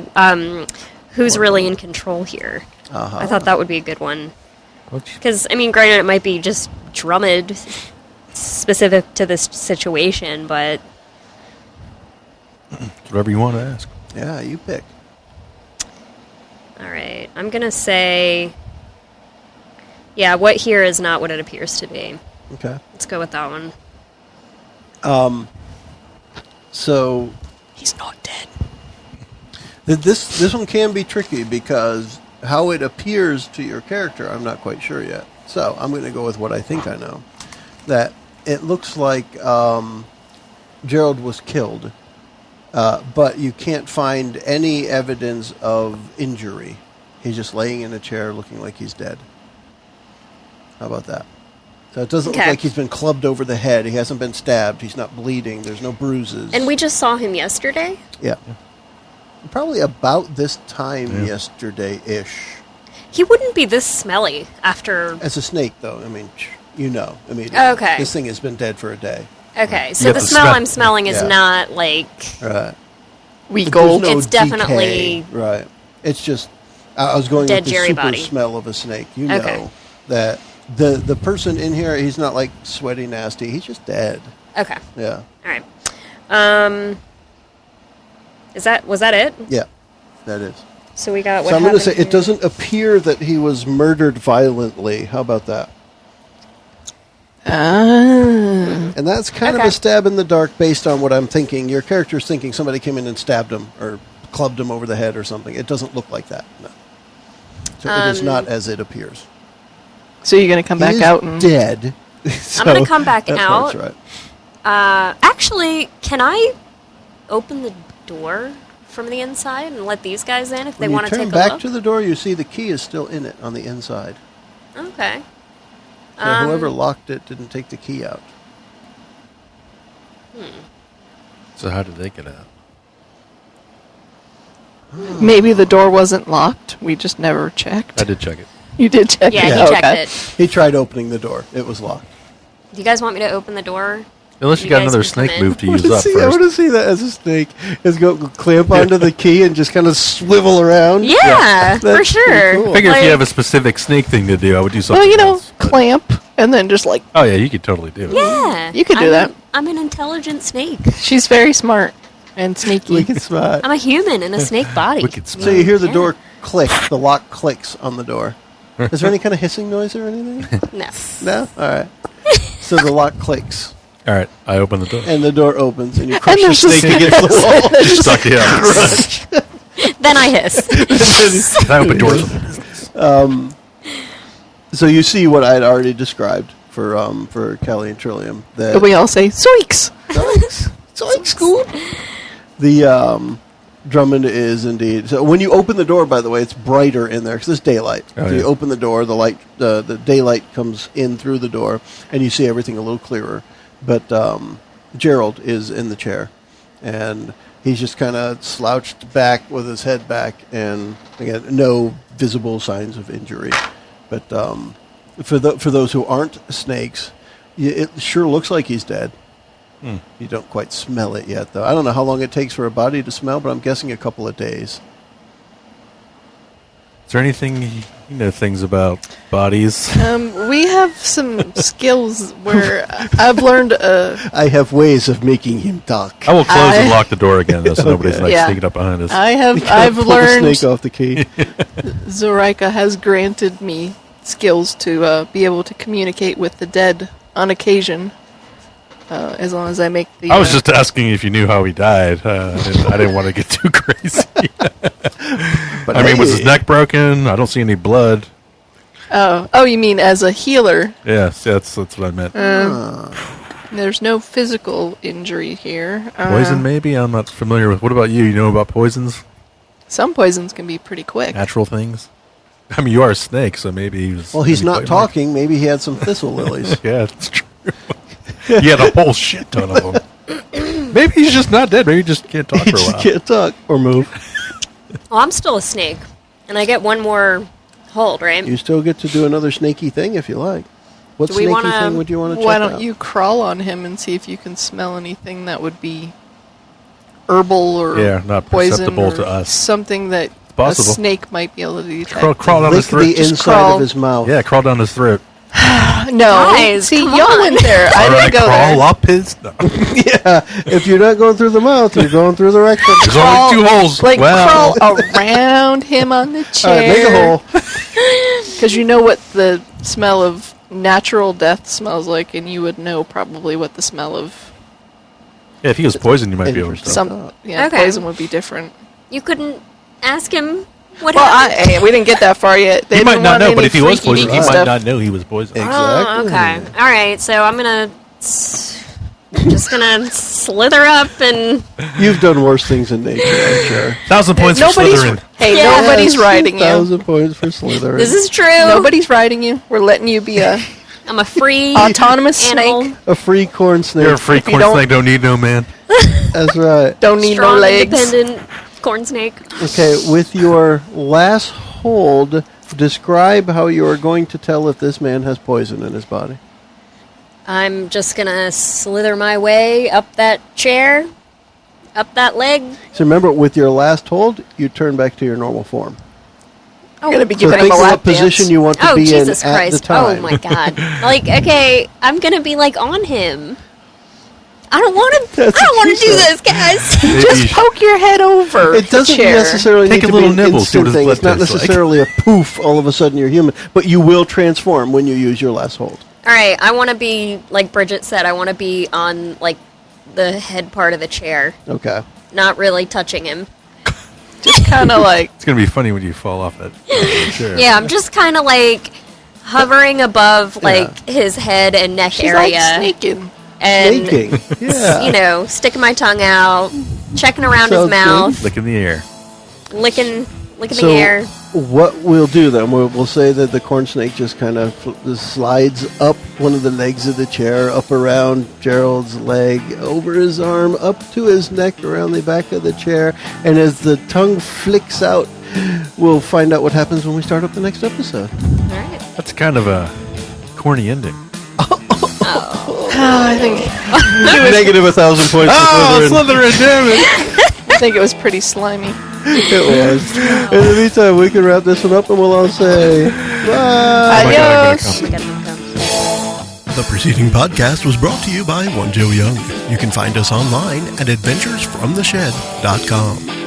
Who's really in control here? Uh-huh. I thought that would be a good one. Which- Because, I mean, granted, it might be just Drummond specific to this situation, but Whatever you want to ask. Yeah, you pick. all All right. I'm going to say, yeah, what here is not what it appears to be. Okay. Let's go with that one. So He's not dead. this one can be tricky because how it appears to your character, I'm not quite sure yet. So I'm going to go with what I think I know. That it looks like Gerald was killed, but you can't find any evidence of injury. He's just laying in a chair looking like he's dead. How about that? So it doesn't look like he's been clubbed over the head. He hasn't been stabbed. He's not bleeding. There's no bruises. And we just saw him yesterday? Yeah. Probably about this time yesterday-ish. He wouldn't be this smelly after... As a snake, though, I mean, you know immediately. Okay. This thing has been dead for a day. Okay, so the smell I'm smelling is not like... Right. Week There's old. no It's definitely... decay. Right. It's just... I was going dead with the Jerry super body. smell of a snake. You know that the person in here, he's not like sweaty, nasty. He's just dead. Okay. Yeah. All right. Was that it? Yeah, that is. So we got what So I'm going to say happened it doesn't appear that he was murdered violently. How about that? And that's kind of a stab in the dark based on what I'm thinking. Your character's thinking somebody came in and stabbed him or clubbed him over the head or something. It doesn't look like that. No. So it is not as it appears. So you're going to come back out and... dead. So I'm going to come back that out. part's right. Actually, can I open the door from the inside and let these guys in if they want to take a turn back look? to the door, you see the key is still in it on the inside. Okay. So whoever locked it didn't take the key out. So how did they get out? Maybe the door wasn't locked. We just never checked. I did check it. You did check it? Yeah, he checked it. He tried opening the door. It was locked. Do you guys want me to open the door? Unless you You got guys another can come snake in. move to use up I want first. to see that as a snake. Is go clamp onto the key and just kind of swivel around. Yeah, for That's sure. pretty cool. I figure if you Like- have a specific snake thing to do, I would do something Well, you know, else. But- clamp, and then just like... Oh, yeah, you could totally do it. Yeah. You could do that. I'm an intelligent snake. She's very smart and sneaky. Wicked smart. I'm a human in a snake body. Wicked So smart. you hear the door click. The lock clicks on the door. Is there any kind of hissing noise or anything? No. No? All right. So the lock clicks. All right, I open the door. And the door opens, and you crush And the there's a snake against the wall. Stuck it out. Then I hiss. I open doors. So you see what I had already described for Kelly and Trillium. That We all say, zoinks! Zoinks, school. The Drummond is indeed. So when you open the door, by the way, it's brighter in there because it's daylight. Oh, so you yeah. open the door, the light, the daylight comes in through the door, and you see everything a little clearer. But Gerald is in the chair, and he's just kind of slouched back with his head back, and again, no visible signs of injury. But for those who aren't snakes, it sure looks like he's dead. You don't quite smell it yet, though. I don't know how long it takes for a body to smell, but I'm guessing a couple of days. Is there anything, you know, things about bodies? We have some skills where I've learned... I have ways of making him talk. I will close and lock the door again, though, so nobody's like Yeah. sneaking up behind us. I've Pull learned... the snake off the key. Zoraika has granted me skills to be able to communicate with the dead on occasion, as long as I make the... I was just asking if you knew how he died. I didn't want to get too crazy. But I mean, was hey, his neck broken? I don't see any blood. Oh, you mean as a healer? Yes, that's what I meant. There's no physical injury here. Poison, maybe? I'm not familiar with. What about you? You know about poisons? Some poisons can be pretty quick. Natural things? I mean, you are a snake, so maybe he was... Well, he's maybe not quite talking. Maybe he had some thistle lilies. Yeah, that's true. He had a whole shit ton of them. Maybe he's just not dead. Maybe he just can't talk He for a just while. can't talk or move. Well, I'm still a snake, and I get one more hold, right? You still get to do another snaky thing if you like. What Do we snaky wanna- thing would you want to check Why don't out? you crawl on him and see if you can smell anything that would be herbal or Yeah, not poison perceptible or to us. something that possible. a snake might be able to detect. Crawl down his Lick throat. the Just inside crawl. of his mouth. Yeah, crawl down his throat. No. Guys, See, come y'all on. went there. I didn't go crawl there. up his. No. Yeah, if you're not going through the mouth, you're going through the rectum. There's only 2 holes. Like, Well, crawl around him on the All right, chair. make a hole. Because you know what the smell of natural death smells like, and you would know probably what the smell of yeah, if he was poisoned, you might be able to. Interesting. some yeah Okay. poison would be different. You couldn't ask him what Well, happened? hey, we didn't get that far yet. They He might didn't not want know, any but if he was freaky poisoned, he deaky might stuff. not know he was poisoned. Oh, okay. Exactly. All right, so I'm just gonna slither up and You've done worse things in nature, I'm sure. 1,000 points for Slytherin. Hey, Yeah. nobody's riding you. 1,000 points for Slytherin. this is true. Nobody's riding you. We're letting you be a I'm a free autonomous animal. snake. a free corn snake. You're a free If you corn don't- snake, don't need no man. That's right. Don't need Strong, no legs. independent corn snake. Okay, with your last hold, describe how you are going to tell if this man has poison in his body. I'm just gonna slither my way up that chair, up that leg. So remember, with your last hold, you turn back to your normal form. I'm gonna be So giving him think a of what lap position dance. you want to Oh, be Jesus in at Christ. the time. Oh, my God. Like, okay, I'm going to be, like, on him. I don't want to That's I don't what want to she do said. this, guys. Just poke your head over It doesn't the chair. necessarily Take need a to little be an nibble, see what instant his thing. blood It's not tastes like. necessarily a poof, all of a sudden you're human. But you will transform when you use your last hold. All right, I want to be, like Bridget said, I want to be on, like, the head part of the chair. Okay. Not really touching him. Just kind of like It's going to be funny when you fall off that chair. Yeah, I'm just kind of, like, hovering above, like, his head and neck she's area. like snaking. And, Snaking. Yeah. you know, sticking my tongue out, checking around his Sounds good. mouth, Lick in the air. licking So the air. what we'll do then, we'll say that the corn snake just kind of slides up one of the legs of the chair, up around Gerald's leg, over his arm, up to his neck, around the back of the chair. And as the tongue flicks out, we'll find out what happens when we start up the next episode. All right. That's kind of a corny ending. I think Negative 1,000 points for Slytherin. Slytherin, damn it! I think it was pretty slimy. It was. In the meantime, we can wrap this one up and we'll all say bye. my God, I'm gonna Adios. Oh my God, I'm come. The preceding podcast was brought to you by One Joe Young. You can find us online at adventuresfromtheshed.com.